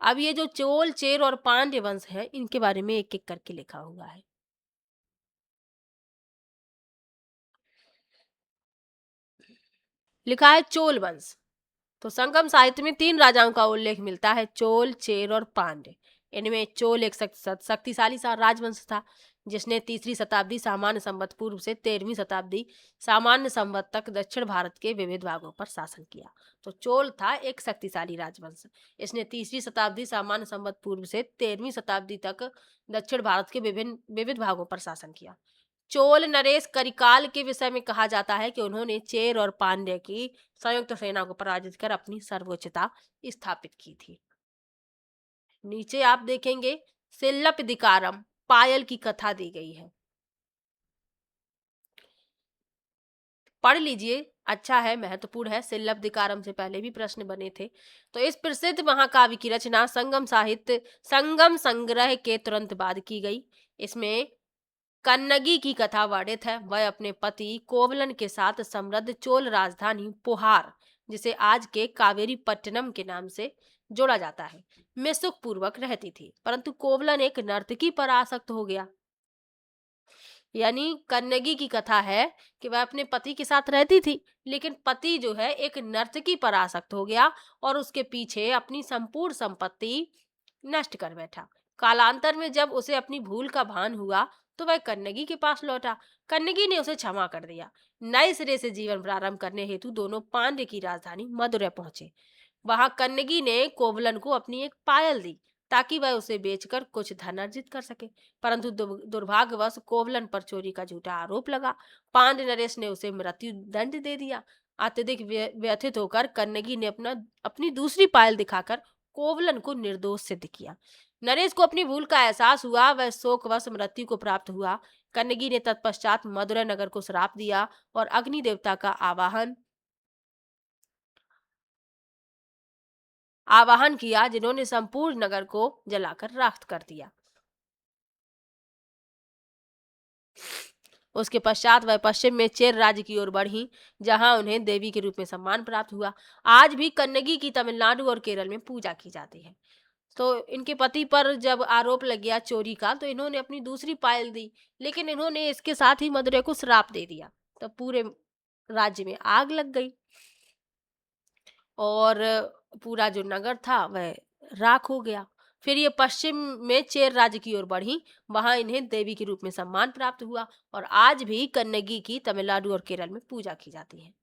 [SPEAKER 1] अब ये जो चोल, चेर और पांड्य वंश है इनके बारे में एक एक करके लिखा हुआ है। लिखा है चोल वंश। तो संगम साहित्य में 3 राजाओं का उल्लेख मिलता है, चोल, चेर और पांड्य। इनमें चोल एक शक्तिशाली सा राजवंश था, जिसने 3री शताब्दी सामान्य संवत पूर्व से 13वीं शताब्दी सामान्य संवत तक दक्षिण भारत के विविध भागों पर शासन किया। तो चोल था एक शक्तिशाली राजवंश, इसने 3री शताब्दी सामान्य संवत पूर्व से 13वीं शताब्दी तक दक्षिण भारत के विविध भागों पर शासन किया। चोल नरेश करिकाल के विषय में कहा जाता है कि उन्होंने चेर और पांड्य की संयुक्त सेना को पराजित कर अपनी सर्वोच्चता स्थापित की थी। नीचे आप देखेंगे सिल्लपदिकारम पायल की कथा दी गई है, पढ़ लीजिए, अच्छा है, महत्वपूर्ण है। सिल्लपदिकारम से पहले भी प्रश्न बने थे। तो इस प्रसिद्ध महाकाव्य की रचना संगम संग्रह के तुरंत बाद की गई। इसमें कन्नगी की कथा वर्णित है। वह अपने पति कोवलन के साथ समृद्ध चोल राजधानी पोहार, जिसे आज के कावेरी पट्टनम के नाम से जोड़ा जाता है, में सुख पूर्वक रहती थी, परंतु कोवलन एक नर्तकी पर आसक्त हो गया। यानी कन्नगी की कथा है कि वह अपने पति के साथ रहती थी, लेकिन पति जो है एक नर्तकी पर आसक्त हो गया और उसके पीछे अपनी संपूर्ण संपत्ति नष्ट कर बैठा। कालांतर में जब उसे अपनी भूल का भान हुआ तो वह कन्नगी के पास लौटा। कन्नगी ने उसे क्षमा कर दिया। नए सिरे से जीवन प्रारंभ करने हेतु दोनों पांड्य की राजधानी मदुरै पहुंचे। वहां कन्नगी ने कोवलन को अपनी एक पायल दी ताकि वह उसे बेचकर कुछ धन अर्जित कर सके, परंतु दुर्भाग्यवश कोवलन पर चोरी का झूठा आरोप लगा। पांड्य नरेश ने उसे मृत्यु दंड दे दिया। अत्यधिक व्यथित होकर कन्नगी ने अपनी दूसरी पायल दिखाकर कोवलन को निर्दोष सिद्ध किया। नरेश को अपनी भूल का एहसास हुआ, वह शोकवश मृत्यु को प्राप्त हुआ। कन्नगी ने तत्पश्चात मदुरै नगर को श्राप दिया और अग्नि देवता का आवाहन किया, जिन्होंने संपूर्ण नगर को जलाकर राख कर दिया। उसके पश्चात वह पश्चिम में चेर राज्य की ओर बढ़ी, जहां उन्हें देवी के रूप में सम्मान प्राप्त हुआ। आज भी कन्नगी की तमिलनाडु और केरल में पूजा की जाती है। तो इनके पति पर जब आरोप लग गया चोरी का, तो इन्होंने अपनी दूसरी पायल दी, लेकिन इन्होंने इसके साथ ही मदुरै को श्राप दे दिया। तो पूरे राज्य में आग लग गई और पूरा जो नगर था वह राख हो गया। फिर ये पश्चिम में चेर राज्य की ओर बढ़ी, वहां इन्हें देवी के रूप में सम्मान प्राप्त हुआ और आज भी कन्नगी की तमिलनाडु और केरल में पूजा की जाती है।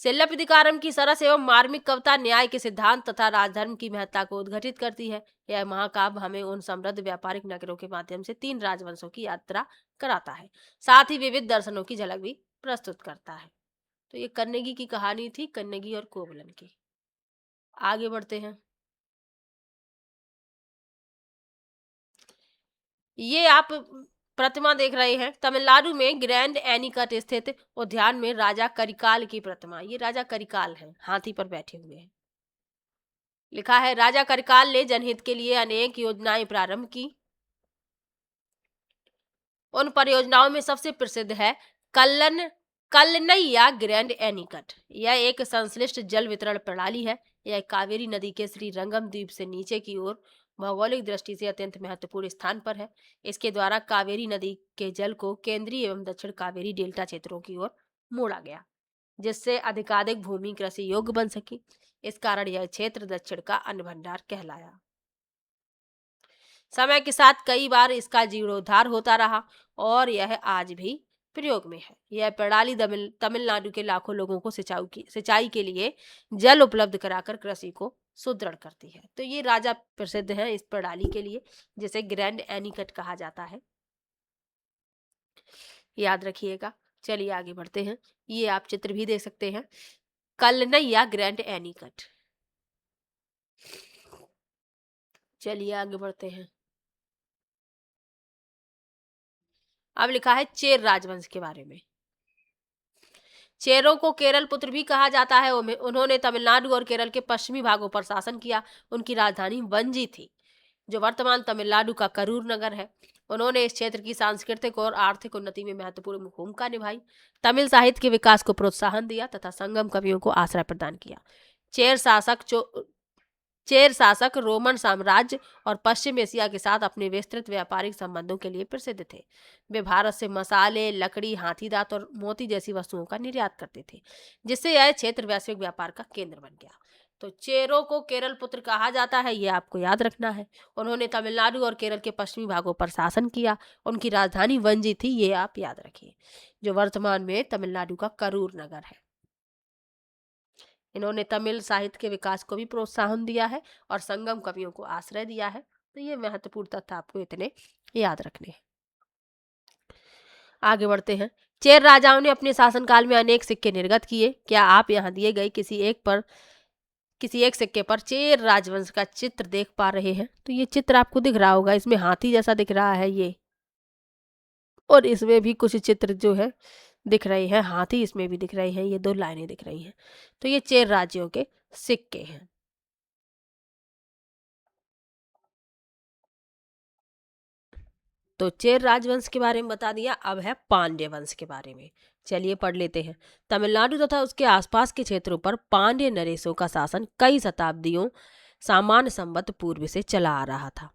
[SPEAKER 1] सिल्लप्पदिकारम की सरस एवं मार्मिक कविता न्याय के सिद्धांत तथा राजधर्म की महत्ता को उद्घाटित करती है। यह महाकाव्य हमें उन समृद्ध व्यापारिक नगरों के माध्यम से 3 राजवंशों की यात्रा कराता है, साथ ही विविध दर्शनों की झलक भी प्रस्तुत करता है। तो ये कन्नगी की कहानी थी, कन्नगी और कोवलन की। आगे बढ़ते हैं। ये आप प्रतिमा देख रहे हैं, तमिलनाडु में ग्रैंड एनीकट स्थित उद्यान में राजा करिकाल की प्रतिमा। ये राजा करिकाल हैं, हाथी पर बैठे हुए हैं। लिखा है, राजा करिकाल ने जनहित के लिए अनेक योजनाएं प्रारंभ की। उन परियोजनाओं में सबसे प्रसिद्ध है कल्लनैया ग्रैंड एनीकट। यह एक संश्लिष्ट जल वितरण प्रणाली है। यह कावेरी नदी के श्री रंगम द्वीप से नीचे की ओर भौगोलिक दृष्टि से अत्यंत महत्वपूर्ण स्थान पर है। इसके द्वारा कावेरी नदी के जल को केंद्रीय एवं दक्षिण कावेरी डेल्टा क्षेत्रों की ओर मोड़ा गया, जिससे अधिकाधिक भूमि कृषि योग्य बन सकी। इस कारण यह क्षेत्र दक्षिण का अन्न भंडार कहलाया। समय के साथ कई बार इसका जीर्णोद्धार होता रहा और यह आज भी प्रयोग में है। यह प्रणाली तमिलनाडु के लाखों लोगों को सिंचाई के लिए जल उपलब्ध कराकर कृषि को सुदृढ़ करती है। तो ये राजा प्रसिद्ध है इस प्रणाली के लिए, जिसे ग्रैंड एनीकट कहा जाता है। याद रखिएगा। चलिए आगे बढ़ते हैं। ये आप चित्र भी देख सकते हैं, कल्लनैया ग्रैंड एनीकट। चलिए आगे बढ़ते हैं। अब लिखा है चेर राजवंश के बारे में। चेरों को केरल पुत्र भी कहा जाता है। उन्होंने तमिलनाडु और केरल के पश्चिमी भागों पर शासन किया। उनकी राजधानी वंजी थी, जो वर्तमान तमिलनाडु का करूर नगर है। उन्होंने इस क्षेत्र की सांस्कृतिक और आर्थिक उन्नति में महत्वपूर्ण भूमिका निभाई, तमिल साहित्य के विकास को प्रोत्साहन दिया तथा संगम कवियों को आश्रय प्रदान किया। चेर शासक रोमन साम्राज्य और पश्चिम एशिया के साथ अपने विस्तृत व्यापारिक संबंधों के लिए प्रसिद्ध थे। वे भारत से मसाले, लकड़ी, हाथी दांत और मोती जैसी वस्तुओं का निर्यात करते थे, जिससे यह क्षेत्र वैश्विक व्यापार का केंद्र बन गया। तो चेरों को केरल पुत्र कहा जाता है, ये आपको याद रखना है। उन्होंने तमिलनाडु और केरल के पश्चिमी भागों पर शासन किया। उनकी राजधानी वंजी थी, ये आप याद रखिए, जो वर्तमान में तमिलनाडु का करूर नगर है। इन्होंने तमिल साहित्य के विकास को भी प्रोत्साहन दिया है और संगम कवियों को आश्रय दिया है। तो ये महत्वपूर्ण तथ्य आपको इतने याद रखने हैं। आगे बढ़ते हैं। चेर राजाओं ने अपने शासनकाल में अनेक सिक्के निर्गत किए। क्या आप यहाँ दिए गए किसी एक सिक्के पर चेर राजवंश का चित्र देख पा रहे हैं? तो ये चित्र आपको दिख रहा होगा, इसमें हाथी जैसा दिख रहा है ये, और इसमें भी कुछ चित्र जो है दिख रहे हैं, हाथी इसमें भी दिख रहे हैं, ये 2 लाइनें दिख रही हैं। तो ये चेर राज्यों के सिक्के हैं। तो चेर राजवंश के बारे में बता दिया, अब है पांड्य वंश के बारे में। चलिए पढ़ लेते हैं। तमिलनाडु तथा उसके आसपास के क्षेत्रों पर पांड्य नरेशों का शासन कई शताब्दियों सामान्य संवत पूर्व से चला आ रहा था।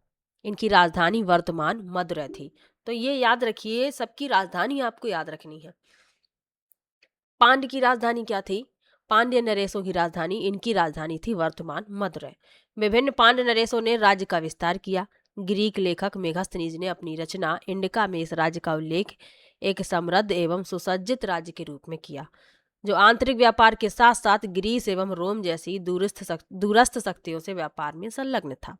[SPEAKER 1] इनकी राजधानी वर्तमान मदुरै थी। तो ये याद रखिए, सबकी राजधानी आपको याद रखनी है। पांड्य की राजधानी क्या थी? पांड्य नरेशों की राजधानी, इनकी राजधानी थी वर्तमान मदुरै। विभिन्न पांड्य नरेशों ने राज्य का विस्तार किया। ग्रीक लेखक मेगास्थनीज ने अपनी रचना इंडिका में इस राज्य का उल्लेख एक समृद्ध एवं सुसज्जित राज्य के रूप में किया, जो आंतरिक व्यापार के साथ साथ ग्रीस एवं रोम जैसी दूरस्थ शक्तियों से व्यापार में संलग्न था।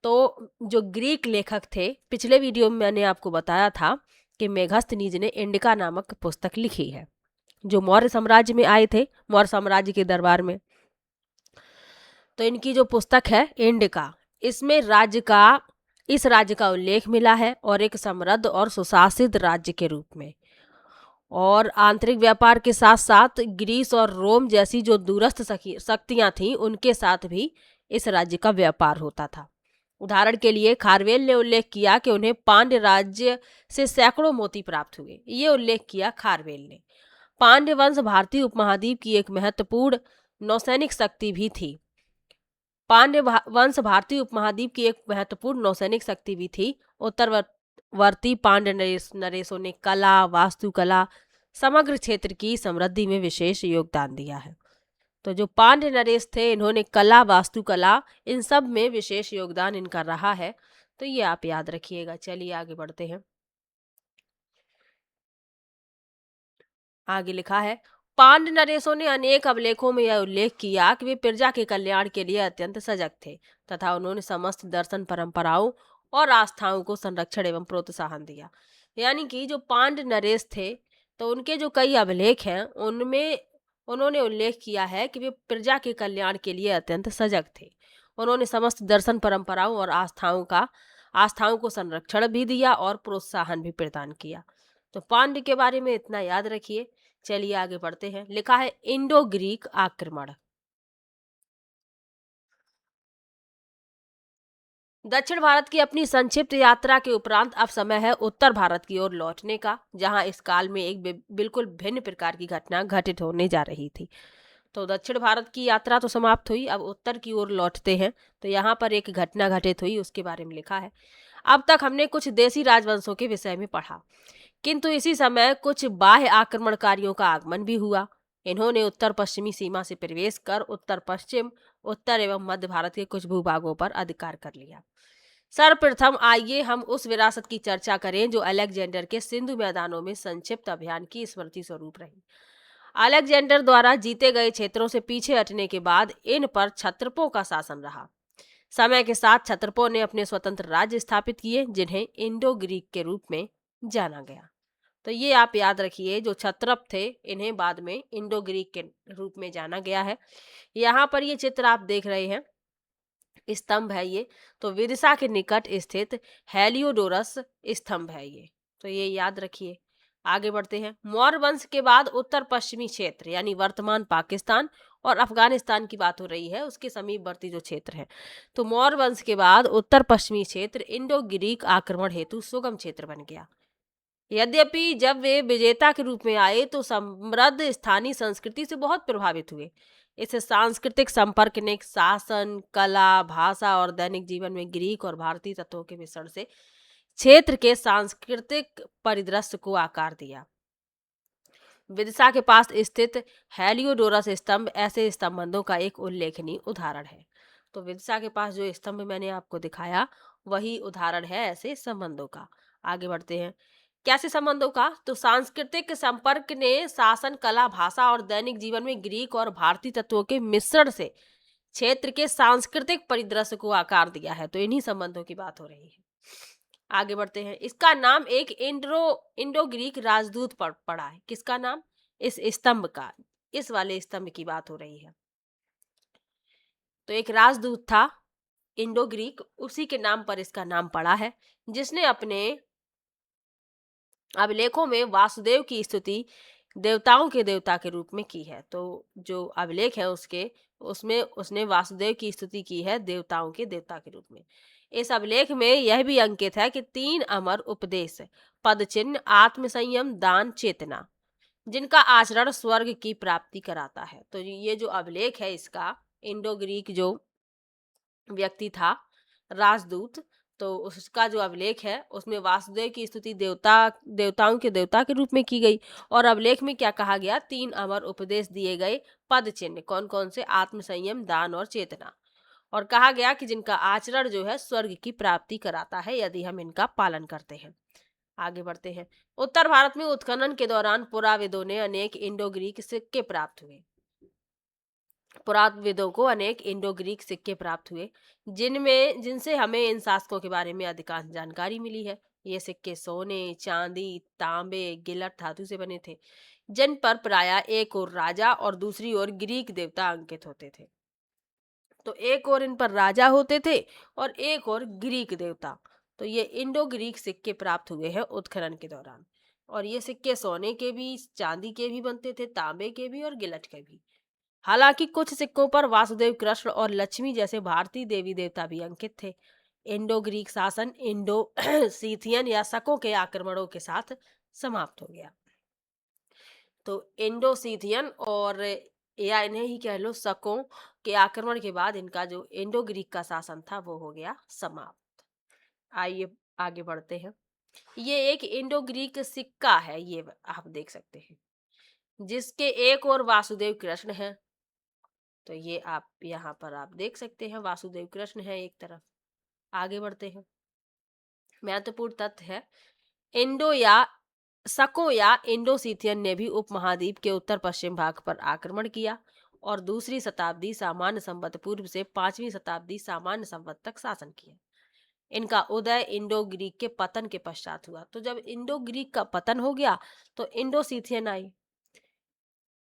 [SPEAKER 1] तो जो ग्रीक लेखक थे, पिछले वीडियो में मैंने आपको बताया था कि मेगास्थनीज ने इंडिका नामक पुस्तक लिखी है, जो मौर्य साम्राज्य में आए थे, मौर्य साम्राज्य के दरबार में। तो इनकी जो पुस्तक है इंडिका, इसमें इस राज्य का उल्लेख मिला है, और एक समृद्ध और सुशासित राज्य के रूप में, और आंतरिक व्यापार के साथ साथ ग्रीस और रोम जैसी जो दूरस्थ शक्तियां थीं, उनके साथ भी इस राज्य का व्यापार होता था। उदाहरण के लिए खारवेल ने उल्लेख किया कि उन्हें पांड्य राज्य से सैकड़ों मोती प्राप्त हुए। ये उल्लेख किया खारवेल ने। पांड्य वंश भारतीय उपमहाद्वीप की एक महत्वपूर्ण नौसैनिक शक्ति भी थी। वंश भारतीय उपमहाद्वीप की एक महत्वपूर्ण नौसैनिक शक्ति भी थी। उत्तरवर्ती पांड्य नरेशों ने कला, वास्तुकला, समग्र क्षेत्र की समृद्धि में विशेष योगदान दिया है। तो जो पांड्य नरेश थे, इन्होंने कला, वास्तुकला, इन सब में विशेष योगदान इनका रहा है। तो ये आप याद रखिएगा। चलिए आगे बढ़ते हैं। आगे लिखा है, पांड्य नरेशों ने अनेक अभिलेखों में यह उल्लेख किया कि वे प्रजा के कल्याण के लिए अत्यंत सजग थे, तथा उन्होंने समस्त दर्शन परंपराओं और आस्थाओं को संरक्षण एवं प्रोत्साहन दिया। यानी कि जो पांड्य नरेश थे, तो उनके जो कई अभिलेख हैं, उनमें उन्होंने उल्लेख किया है कि वे प्रजा के कल्याण के लिए अत्यंत सजग थे। उन्होंने समस्त दर्शन परंपराओं और आस्थाओं को संरक्षण भी दिया और प्रोत्साहन भी प्रदान किया। तो पांड्य के बारे में इतना याद रखिए। चलिए आगे बढ़ते हैं। लिखा है इंडो ग्रीक आक्रमण। दक्षिण भारत की अपनी संक्षिप्त यात्रा के उपरांत अब समय है उत्तर भारत की ओर लौटने का, जहां इस काल में एक बिल्कुल भिन्न प्रकार की घटना घटित होने जा रही थी। तो दक्षिण भारत की यात्रा तो समाप्त हुई, अब उत्तर की ओर लौटते हैं। तो यहाँ पर एक घटना घटित हुई, उसके बारे में लिखा है। अब तक हमने कुछ देसी राजवंशों के विषय में पढ़ा, किंतु इसी समय कुछ बाह्य आक्रमणकारियों का आगमन भी हुआ। इन्होंने उत्तर पश्चिमी सीमा से प्रवेश कर उत्तर पश्चिम, उत्तर एवं मध्य भारत के कुछ भूभागों पर अधिकार कर लिया। सर्वप्रथम आइए हम उस विरासत की चर्चा करें जो अलेक्जेंडर के सिंधु मैदानों में संक्षिप्त अभियान की स्मृति स्वरूप रही। अलेक्जेंडर द्वारा जीते गए क्षेत्रों से पीछे हटने के बाद इन पर क्षत्रपों का शासन रहा। समय के साथ क्षत्रपों ने अपने स्वतंत्र राज्य स्थापित किए, जिन्हें इंडो ग्रीक के रूप में जाना गया। तो ये आप याद रखिए, जो क्षत्रप थे, इन्हें बाद में इंडो ग्रीक के रूप में जाना गया है। यहाँ पर ये चित्र आप देख रहे हैं, स्तंभ है ये। तो विदिशा के निकट स्थित हेलियोडोरस स्तंभ है ये। तो ये याद रखिए। आगे बढ़ते हैं। मौर्य वंश के बाद उत्तर पश्चिमी क्षेत्र, यानी वर्तमान पाकिस्तान और अफगानिस्तान की बात हो रही है, उसके समीपवर्ती जो क्षेत्र है। तो मौर्य वंश के बाद उत्तर पश्चिमी क्षेत्र इंडो ग्रीक आक्रमण हेतु सुगम क्षेत्र बन गया। यद्यपि जब वे विजेता के रूप में आए तो समृद्ध स्थानीय संस्कृति से बहुत प्रभावित हुए। इस सांस्कृतिक संपर्क ने शासन, कला, भाषा और दैनिक जीवन में ग्रीक और भारतीय तत्वों के मिश्रण से क्षेत्र के सांस्कृतिक परिदृश्य को आकार दिया। विदिशा के पास स्थित हेलियोडोरस स्तंभ ऐसे संबंधों का एक उल्लेखनीय उदाहरण है। तो विदिशा के पास जो स्तंभ मैंने आपको दिखाया, वही उदाहरण है ऐसे संबंधों का। आगे बढ़ते हैं। कैसे संबंधों का? तो सांस्कृतिक संपर्क ने शासन, कला, भाषा और दैनिक जीवन में ग्रीक और भारतीय तत्वों के मिश्रण से क्षेत्र के सांस्कृतिक परिदृश्य को आकार दिया है। तो इन्हीं संबंधों की बात हो रही है। आगे बढ़ते हैं। इसका नाम एक इंडो ग्रीक राजदूत पर पड़ा है। किसका नाम? इस स्तंभ का, इस वाले स्तंभ की बात हो रही है। तो एक राजदूत था इंडो ग्रीक, उसी के नाम पर इसका नाम पड़ा है, जिसने अपने अभिलेखों में वासुदेव की स्तुति देवताओं के देवता के रूप में की है। तो जो अभिलेख है उसमें उसने वासुदेव की स्तुति की है देवताओं के देवता के रूप में। इस अभिलेख में यह भी अंकित है कि 3 अमर उपदेश, पद चिन्ह, आत्म संयम, दान, चेतना, जिनका आचरण स्वर्ग की प्राप्ति कराता है। तो ये जो अभिलेख है इसका, इंडो ग्रीक जो व्यक्ति था राजदूत, तो उसका जो अभिलेख है उसमें वासुदेव की स्तुति देवताओं के देवता के रूप में की गई। और अभिलेख में क्या कहा गया, 3 अमर उपदेश दिए गए पद चिन्ह, कौन कौन से, आत्म संयम, दान और चेतना। और कहा गया कि जिनका आचरण जो है स्वर्ग की प्राप्ति कराता है यदि हम इनका पालन करते हैं। आगे बढ़ते हैं। उत्तर भारत में उत्खनन के दौरान पुराविदों ने अनेक इंडो ग्रीक सिक्के प्राप्त हुए। पुरातत्वविदों को अनेक इंडो ग्रीक सिक्के प्राप्त हुए जिनसे हमें इन शासकों के बारे में अधिकांश जानकारी मिली है। ये सिक्के सोने, चांदी, तांबे, गिलट धातु से बने थे, जिन पर प्रायः एक ओर राजा और दूसरी ओर ग्रीक देवता अंकित होते थे। तो एक और इन पर राजा होते थे और एक और ग्रीक देवता। तो ये इंडो ग्रीक सिक्के प्राप्त हुए हैं उत्खनन के दौरान। और ये सिक्के सोने के भी, चांदी के भी बनते थे, तांबे के भी और गिलट के भी। हालांकि कुछ सिक्कों पर वासुदेव, कृष्ण और लक्ष्मी जैसे भारतीय देवी देवता भी अंकित थे। इंडो ग्रीक शासन इंडो सीथियन या शकों के आक्रमणों के साथ समाप्त हो गया। तो इंडो सीथियन और या इन्हें ही कह लो शकों के आक्रमण के बाद इनका जो इंडो ग्रीक का शासन था वो हो गया समाप्त। आइए आगे बढ़ते हैं। ये एक इंडो ग्रीक सिक्का है, ये आप देख सकते हैं, जिसके एक और वासुदेव कृष्ण है। तो ये आप यहाँ पर आप देख सकते हैं, वासुदेव कृष्ण है एक तरफ। आगे बढ़ते हैं। महत्वपूर्ण तथ्य है, इंडो या शकों या इंडो सीथियन ने भी उपमहाद्वीप के उत्तर पश्चिम भाग पर आक्रमण किया और दूसरी शताब्दी सामान्य संवत पूर्व से 5वीं शताब्दी सामान्य संवत तक शासन किया। इनका उदय इंडो ग्रीक के पतन के पश्चात हुआ। तो जब इंडो ग्रीक का पतन हो गया तो इंडो सीथियन आई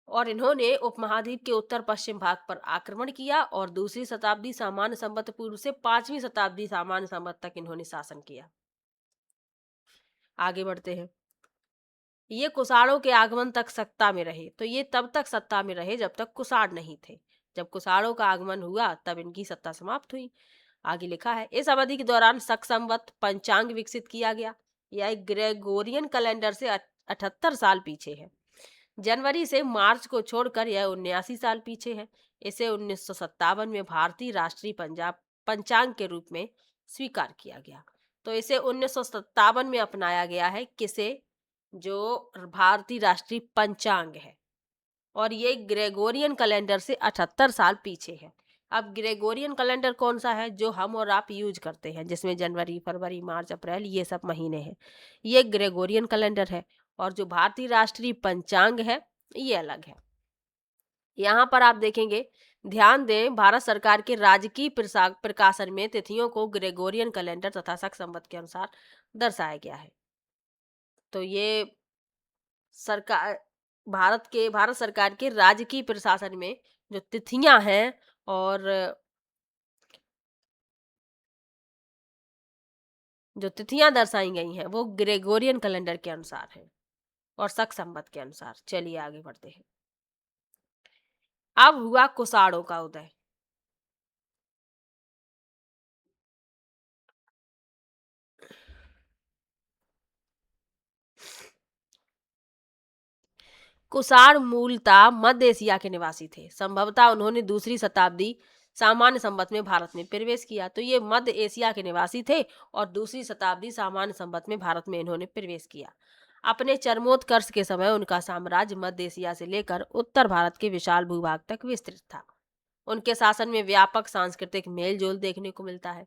[SPEAKER 1] और इन्होंने उपमहाद्वीप के उत्तर पश्चिम भाग पर आक्रमण किया और दूसरी शताब्दी सामान्य संवत पूर्व से 5वीं शताब्दी सामान्य संवत तक इन्होंने शासन किया। आगे बढ़ते हैं। ये कुषाणों के आगमन तक सत्ता में रहे। तो ये तब तक सत्ता में रहे जब तक कुषाण नहीं थे। जब कुषाणों का आगमन हुआ तब इनकी सत्ता समाप्त हुई। आगे लिखा है, इस अवधि के दौरान शक संवत पंचांग विकसित किया गया। यह एक ग्रेगोरियन कैलेंडर से 78 साल पीछे है। जनवरी से मार्च को छोड़कर यह 79 साल पीछे है। इसे 1957 में भारतीय राष्ट्रीय पंजाब पंचांग के रूप में स्वीकार किया गया। तो इसे 1957 में अपनाया गया है, किसे, जो भारतीय राष्ट्रीय पंचांग है। और ये ग्रेगोरियन कैलेंडर से 78 साल पीछे है। अब ग्रेगोरियन कैलेंडर कौन सा है, जो हम और आप यूज करते हैं, जिसमें जनवरी, फरवरी, मार्च, अप्रैल ये सब महीने हैं, ये ग्रेगोरियन कैलेंडर है। और जो भारतीय राष्ट्रीय पंचांग है ये अलग है। यहाँ पर आप देखेंगे, ध्यान दें, भारत सरकार के राजकीय प्रकाशन में तिथियों को ग्रेगोरियन कैलेंडर तथा शक संवत के अनुसार दर्शाया गया है। तो ये सरकार भारत सरकार के राजकीय प्रशासन में जो तिथियां हैं और जो तिथियां दर्शाई गई हैं वो ग्रेगोरियन कैलेंडर के अनुसार है और शक संवत के अनुसार। चलिए आगे बढ़ते हैं। अब हुआ कुषाणों का उदय। कुषाण मूलतः मध्य एशिया के निवासी थे। संभवतः उन्होंने दूसरी शताब्दी सामान्य संवत में भारत में प्रवेश किया। तो ये मध्य एशिया के निवासी थे और दूसरी शताब्दी सामान्य संवत में भारत में इन्होंने प्रवेश किया। अपने चरमोत्कर्ष के समय उनका साम्राज्य मध्य एशिया से लेकर उत्तर भारत के विशाल भूभाग तक विस्तृत था। उनके शासन में व्यापक सांस्कृतिक मेलजोल देखने को मिलता है।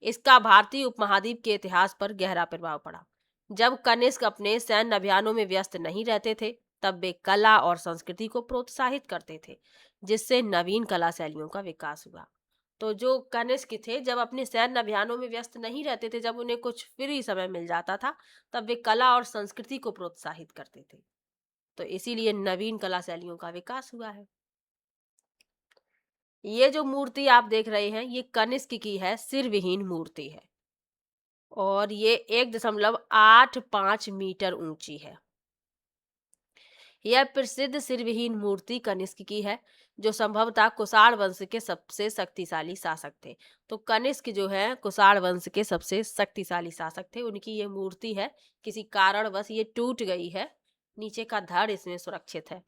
[SPEAKER 1] इसका भारतीय उपमहाद्वीप के इतिहास पर गहरा प्रभाव पड़ा। जब कनिष्क अपने सैन्य अभियानों में व्यस्त नहीं रहते थे तब वे कला और संस्कृति को प्रोत्साहित करते थे, जिससे नवीन कला शैलियों का विकास हुआ। तो जो कनिष्क थे जब अपने सैन्य अभियानों में व्यस्त नहीं रहते थे, जब उन्हें कुछ फ्री समय मिल जाता था, तब वे कला और संस्कृति को प्रोत्साहित करते थे। तो इसीलिए नवीन कला शैलियों का विकास हुआ है। ये जो मूर्ति आप देख रहे हैं ये कनिष्क की है, सिर विहीन मूर्ति है और ये 1.85 मीटर ऊंची है। यह प्रसिद्ध सिरविहीन मूर्ति कनिष्क की है, जो संभवतः कुषाण वंश के सबसे शक्तिशाली शासक थे। तो कनिष्क जो है कुषाण वंश के सबसे शक्तिशाली शासक थे। उनकी ये मूर्ति है, किसी कारणवश ये टूट गई है, नीचे का धड़ इसमें सुरक्षित है।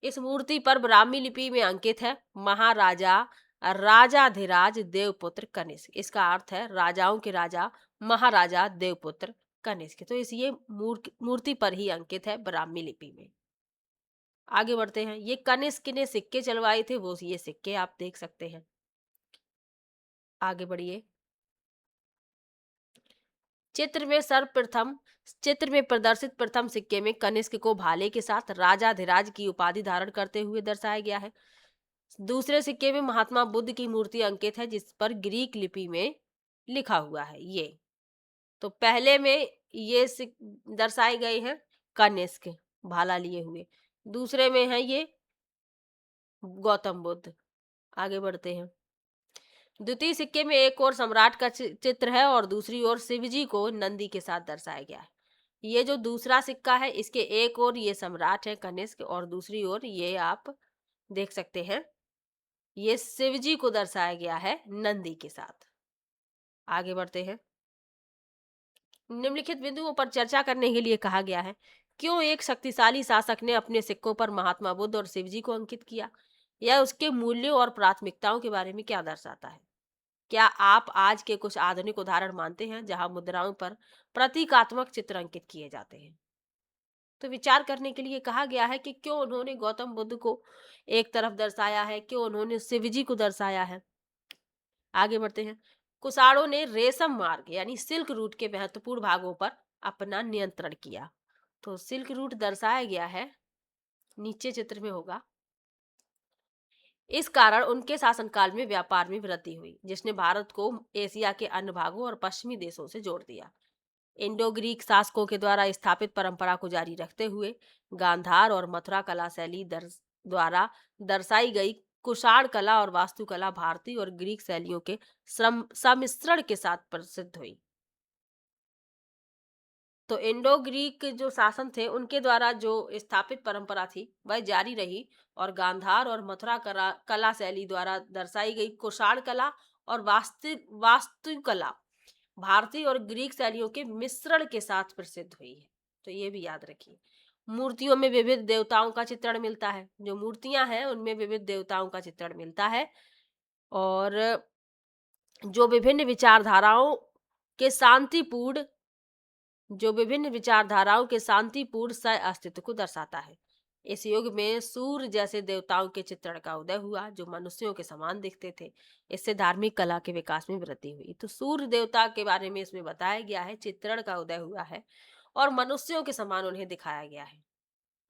[SPEAKER 1] इस मूर्ति पर ब्राह्मी लिपि में अंकित है, महाराजा राजाधिराज देवपुत्र कनिष्क। इसका अर्थ है राजाओं के राजा महाराजा देवपुत्र कनिष्क। तो इस ये मूर्ति पर ही अंकित है ब्राह्मी लिपि में। आगे बढ़ते हैं। ये कनिष्क ने सिक्के चलवाए थे, वो ये सिक्के आप देख सकते हैं। आगे बढ़िए। चित्र में प्रदर्शित प्रथम सिक्के में कनिष्क को भाले के साथ राजाधिराज की उपाधि धारण करते हुए दर्शाया गया है। दूसरे सिक्के में महात्मा बुद्ध की मूर्ति अंकित है, जिस पर ग्रीक लिपि में लिखा हुआ है ये। तो पहले में ये दर्शाए गए हैं कनिष्क भाला लिए हुए, दूसरे में है ये गौतम बुद्ध। आगे बढ़ते हैं। द्वितीय सिक्के में एक और सम्राट का चित्र है और दूसरी ओर शिवजी को नंदी के साथ दर्शाया गया है। ये जो दूसरा सिक्का है, इसके एक ओर ये सम्राट है कनिष्क और दूसरी ओर ये आप देख सकते हैं ये शिवजी को दर्शाया गया है नंदी के साथ। आगे बढ़ते हैं। निम्नलिखित बिंदुओं पर चर्चा करने के लिए कहा गया है। क्यों एक शक्तिशाली शासक ने अपने सिक्कों पर महात्मा बुद्ध और शिवजी को अंकित किया? यह उसके मूल्यों और प्राथमिकताओं के बारे में क्या दर्शाता है? क्या आप आज के कुछ आधुनिक उदाहरण मानते हैं जहां मुद्राओं पर प्रतीकात्मक चित्र अंकित किए जाते हैं? तो विचार करने के लिए कहा गया है कि क्यों उन्होंने गौतम बुद्ध को एक तरफ दर्शाया है, क्यों उन्होंने शिवजी को दर्शाया है। आगे बढ़ते हैं। कुषाणों ने रेशम मार्ग यानी सिल्क रूट के महत्वपूर्ण भागों पर अपना नियंत्रण किया। तो सिल्क रूट दर्शाया गया है, नीचे चित्र में होगा। इस कारण उनके शासनकाल में व्यापार में वृद्धि हुई, जिसने भारत को एशिया के अन्य भागों और पश्चिमी देशों से जोड़ दिया। इंडो ग्रीक शासकों के द्वारा स्थापित परंपरा को जारी रखते हुए गांधार और मथुरा कला शैली द्वारा दर्शाई गई कुषाण कला और वास्तुकला भारतीय और ग्रीक शैलियों के सम्मिश्रण के साथ प्रसिद्ध हुई। तो इंडो ग्रीक जो शासन थे उनके द्वारा जो स्थापित परंपरा थी वह जारी रही और गांधार और मथुरा कला शैली द्वारा दर्शाई गई कुषाण कला और वास्तुकला भारतीय और ग्रीक शैलियों के मिश्रण के साथ प्रसिद्ध हुई है। तो ये भी याद रखिए। मूर्तियों में विविध देवताओं का चित्रण मिलता है, जो मूर्तियां हैं उनमें विविध देवताओं का चित्रण मिलता है और जो विभिन्न विचारधाराओं के शांतिपूर्ण सह अस्तित्व को दर्शाता है। इस युग में सूर्य जैसे देवताओं के चित्रण का उदय हुआ, जो मनुष्यों के समान दिखते थे। इससे धार्मिक कला के विकास में वृद्धि हुई। तो सूर्य देवता के बारे में इसमें बताया गया है, चित्रण का उदय हुआ है और मनुष्यों के समान उन्हें दिखाया गया है।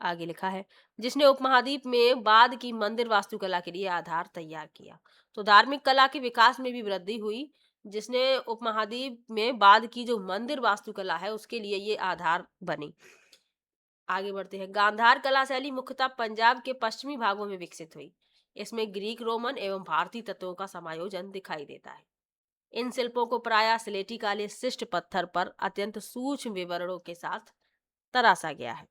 [SPEAKER 1] आगे लिखा है, जिसने उपमहाद्वीप में बाद की मंदिर वास्तुकला के लिए आधार तैयार किया। तो धार्मिक कला के विकास में भी वृद्धि हुई, जिसने उपमहाद्वीप में बाद की जो मंदिर वास्तुकला है उसके लिए ये आधार बनी। आगे बढ़ते हैं। गांधार कला शैली मुख्यतः पंजाब के पश्चिमी भागों में विकसित हुई। इसमें ग्रीक, रोमन एवं भारतीय तत्वों का समायोजन दिखाई देता है। इन शिल्पों को प्रायः स्लेटी काले शिष्ट पत्थर पर अत्यंत सूक्ष्म विवरणों के साथ तराशा गया है।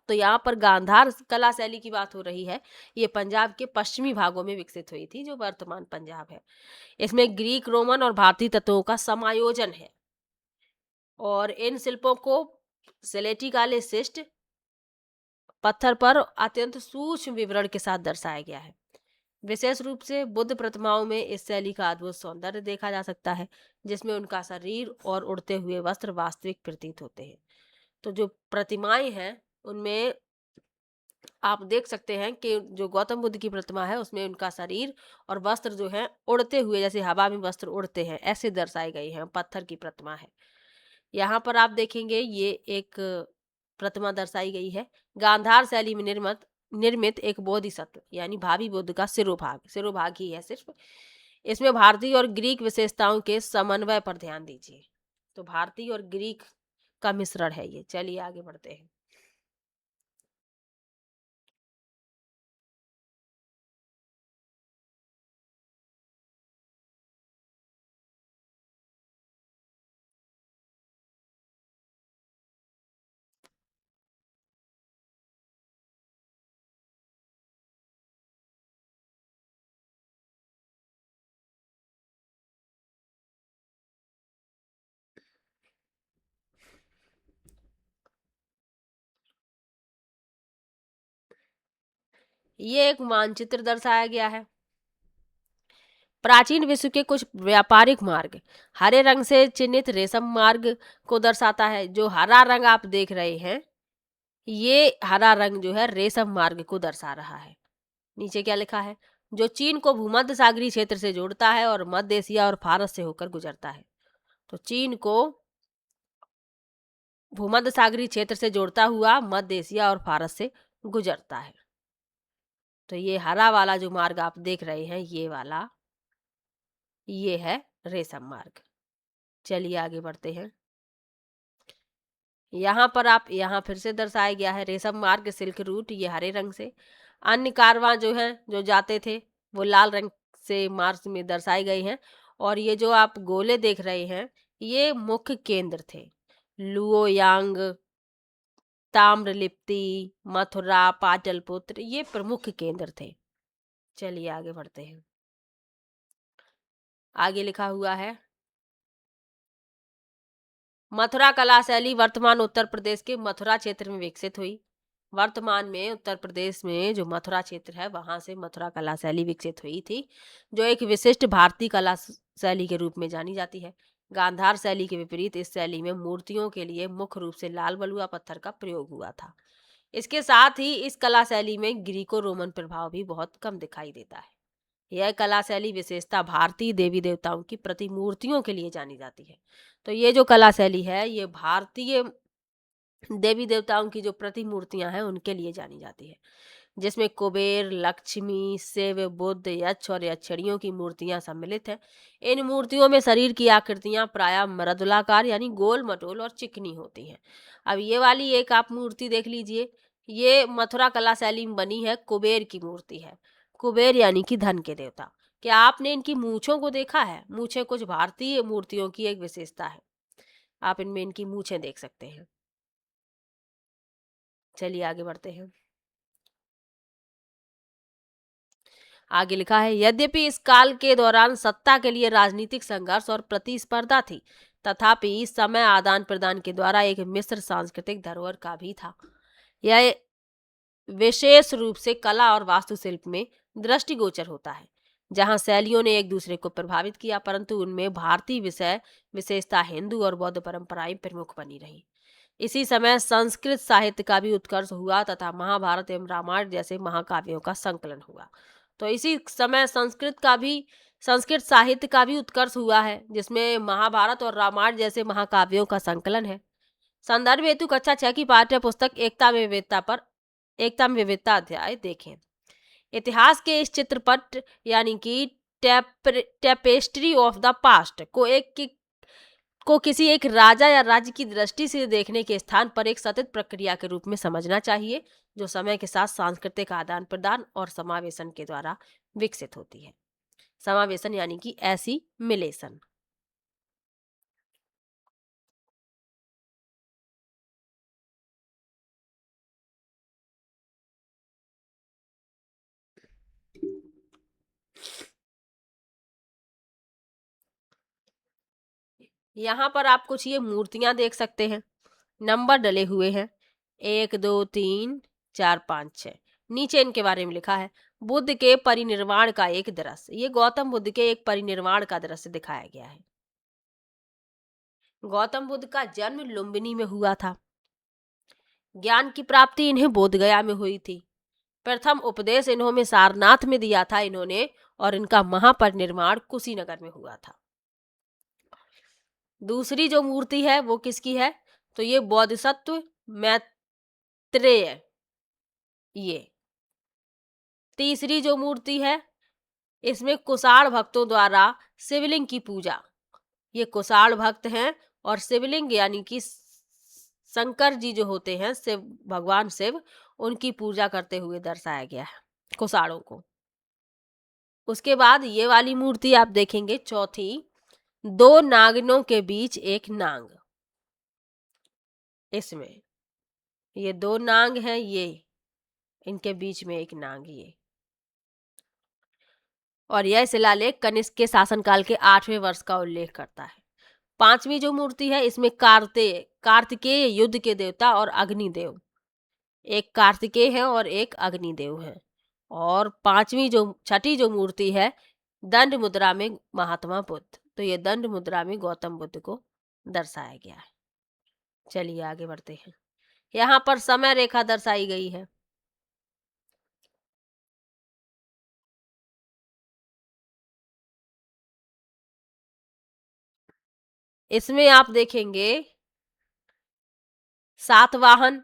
[SPEAKER 1] तो यहाँ पर गांधार कला शैली की बात हो रही है। ये पंजाब के पश्चिमी भागों में विकसित हुई थी, जो वर्तमान पंजाब है। इसमें ग्रीक, रोमन और भारतीय तत्वों का समायोजन है और इन शिल्पों को स्लेटी काले शिष्ट पत्थर पर अत्यंत सूक्ष्म विवरण के साथ दर्शाया गया है। विशेष रूप से बुद्ध प्रतिमाओं में इस शैली का अद्भुत सौंदर्य देखा जा सकता है, जिसमें उनका शरीर और उड़ते हुए वस्त्र वास्तविक प्रतीत होते हैं। तो जो प्रतिमाएं हैं उनमें आप देख सकते हैं कि जो गौतम बुद्ध की प्रतिमा है उसमें उनका शरीर और वस्त्र जो है उड़ते हुए, जैसे हवा में वस्त्र उड़ते हैं, ऐसे दर्शाए गए हैं। पत्थर की प्रतिमा है। यहाँ पर आप देखेंगे ये एक प्रतिमा दर्शाई गई है। गांधार शैली में निर्मित एक बोधिसत्व यानी भावी बुद्ध का सिरोभाग ही है सिर्फ। इसमें भारतीय और ग्रीक विशेषताओं के समन्वय पर ध्यान दीजिए। तो भारतीय और ग्रीक का मिश्रण है ये। चलिए आगे बढ़ते हैं। ये एक मानचित्र दर्शाया गया है। प्राचीन विश्व के कुछ व्यापारिक मार्ग हरे रंग से चिन्हित रेशम मार्ग को दर्शाता है। जो हरा रंग आप देख रहे हैं, ये हरा रंग जो है रेशम मार्ग को दर्शा रहा है। नीचे क्या लिखा है? जो चीन को भूमध्य सागरीय क्षेत्र से जोड़ता है और मध्य एशिया और फारस से होकर गुजरता है। तो चीन को भूमध्य सागरीय क्षेत्र से जोड़ता हुआ मध्य एशिया और फारस से गुजरता है। तो ये हरा वाला जो मार्ग आप देख रहे हैं, ये वाला, ये है रेशम मार्ग। चलिए आगे बढ़ते हैं। यहाँ पर आप यहाँ फिर से दर्शाया गया है रेशम मार्ग, सिल्क रूट, ये हरे रंग से। अन्य कारवां जो हैं जो जाते थे वो लाल रंग से मार्ग में दर्शाए गए हैं। और ये जो आप गोले देख रहे हैं, ये मुख्य केंद्र थे। लुओयांग, ताम्रलिप्ति, मथुरा, पाटलिपुत्र, ये प्रमुख केंद्र थे। चलिए आगे बढ़ते हैं। आगे लिखा हुआ है, मथुरा कला शैली वर्तमान उत्तर प्रदेश के मथुरा क्षेत्र में विकसित हुई। वर्तमान में उत्तर प्रदेश में जो मथुरा क्षेत्र है, वहां से मथुरा कला शैली विकसित हुई थी, जो एक विशिष्ट भारतीय कला शैली के रूप में जानी जाती है। गांधार शैली के विपरीत इस शैली में मूर्तियों के लिए मुख्य रूप से लाल बलुआ पत्थर का प्रयोग हुआ था। इसके साथ ही इस कला शैली में ग्रीको रोमन प्रभाव भी बहुत कम दिखाई देता है। यह कला शैली विशेषता भारतीय देवी देवताओं की प्रतिमूर्तियों के लिए जानी जाती है। तो ये जो कला शैली है, ये भारतीय देवी देवताओं की जो प्रतिमूर्तियां हैं उनके लिए जानी जाती है, जिसमें कुबेर, लक्ष्मी, शिव, बुद्ध, यक्ष और यक्षिणियों की मूर्तियां सम्मिलित हैं। इन मूर्तियों में शरीर की आकृतियां प्रायः मृदुलाकार यानी गोल मटोल और चिकनी होती हैं। अब ये वाली एक आप मूर्ति देख लीजिए, ये मथुरा कला शैली में बनी है, कुबेर की मूर्ति है। कुबेर यानी कि धन के देवता। क्या आपने इनकी मूंछों को देखा है? मूंछें कुछ भारतीय मूर्तियों की एक विशेषता है। आप इनमें इनकी मूंछें देख सकते हैं। चलिए आगे बढ़ते हैं। आगे लिखा है, यद्यपि इस काल के दौरान सत्ता के लिए राजनीतिक संघर्ष और प्रतिस्पर्धा थी, तथापि इस समय आदान प्रदान के द्वारा एक मिश्र सांस्कृतिक धरोहर का भी था। यह विशेष रूप से कला और वास्तुशिल्प में दृष्टिगोचर होता है, जहां शैलियों ने एक दूसरे को प्रभावित किया, परंतु उनमें भारतीय विषय विशेषता हिंदू और बौद्ध परंपराएं प्रमुख बनी रही। इसी समय संस्कृत साहित्य का भी उत्कर्ष हुआ तथा महाभारत एवं रामायण जैसे महाकाव्यों का संकलन हुआ। तो इसी समय संस्कृत साहित्य का भी उत्कर्ष हुआ है, जिसमें महाभारत और रामायण जैसे महाकाव्यों का संकलन है। संदर्भ हेतु कक्षा 6 की पाठ्य पुस्तक एकता में विविधता अध्याय देखें। इतिहास के इस चित्रपट यानी कि टेपेस्ट्री ऑफ द पास्ट को किसी एक राजा या राज्य की दृष्टि से देखने के स्थान पर एक सतत प्रक्रिया के रूप में समझना चाहिए, जो समय के साथ सांस्कृतिक आदान प्रदान और समावेशन के द्वारा विकसित होती है। समावेशन यानी कि एसिमिलेशन। यहाँ पर आप कुछ ये मूर्तियां देख सकते हैं, नंबर डले हुए हैं 1 2 3 4 5 6। नीचे इनके बारे में लिखा है, बुद्ध के परिनिर्वाण का एक दृश्य। ये गौतम बुद्ध के एक परिनिर्वाण का दृश्य दिखाया गया है। गौतम बुद्ध का जन्म लुम्बिनी में हुआ था। ज्ञान की प्राप्ति इन्हें बोधगया में हुई थी। प्रथम उपदेश इन्होंने सारनाथ में दिया था इन्होंने, और इनका महापरिनिर्वाण कुशीनगर में हुआ था। दूसरी जो मूर्ति है वो किसकी है? तो ये बोधिसत्व मैत्रेय। ये तीसरी जो मूर्ति है, इसमें कुषाण भक्तों द्वारा शिवलिंग की पूजा। ये कुषाण भक्त हैं और शिवलिंग यानी कि शंकर जी जो होते हैं, शिव भगवान शिव, उनकी पूजा करते हुए दर्शाया गया है कुषाणों को। उसके बाद ये वाली मूर्ति आप देखेंगे, चौथी, 2 नागिनों के बीच एक नांग। इसमें ये 2 नांग हैं, ये इनके बीच में एक नांग। ये और यह शिलालेख कनिष्क के शासनकाल के 8वें वर्ष का उल्लेख करता है। पांचवी जो मूर्ति है, इसमें कार्तिकेय युद्ध के देवता और अग्निदेव, एक कार्तिकेय है और एक अग्निदेव है। और छठी जो मूर्ति है, दंड मुद्रा में महात्मा बुद्ध। तो ये दंड मुद्रा में गौतम बुद्ध को दर्शाया गया है। चलिए आगे बढ़ते हैं। यहाँ पर समय रेखा दर्शाई गई है। इसमें आप देखेंगे सातवाहन,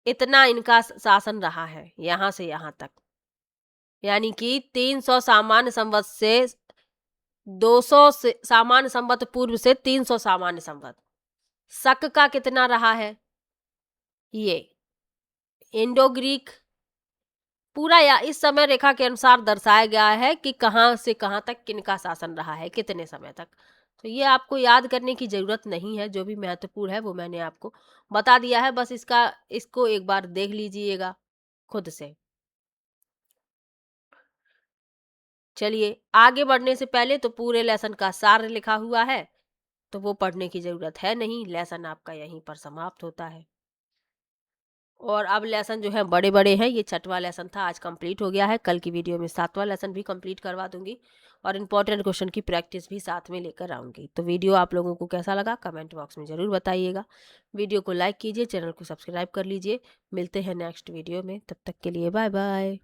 [SPEAKER 1] इतना इनका शासन रहा है यहां से यहां तक, यानी कि 300 सामान्य संवत से 200 सामान्य संवत पूर्व से 300 सामान्य संवत। शक का कितना रहा है, ये इंडो ग्रीक पूरा या इस समय रेखा के अनुसार दर्शाया गया है कि कहां से कहां तक किनका शासन रहा है, कितने समय तक। तो ये आपको याद करने की जरूरत नहीं है, जो भी महत्वपूर्ण है वो मैंने आपको बता दिया है। बस इसको एक बार देख लीजिएगा खुद से। चलिए आगे बढ़ने से पहले तो पूरे लेसन का सार लिखा हुआ है, तो वो पढ़ने की जरूरत है नहीं, लेसन आपका यहीं पर समाप्त होता है। और अब लेसन जो है बड़े बड़े हैं, ये 6वां लेसन था, आज कंप्लीट हो गया है। कल की वीडियो में 7वां लेसन भी कंप्लीट करवा दूंगी और इंपॉर्टेंट क्वेश्चन की प्रैक्टिस भी साथ में लेकर आऊंगी। तो वीडियो आप लोगों को कैसा लगा कमेंट बॉक्स में ज़रूर बताइएगा। वीडियो को लाइक कीजिए, चैनल को सब्सक्राइब कर लीजिए। मिलते हैं नेक्स्ट वीडियो में, तब तक के लिए बाय बाय।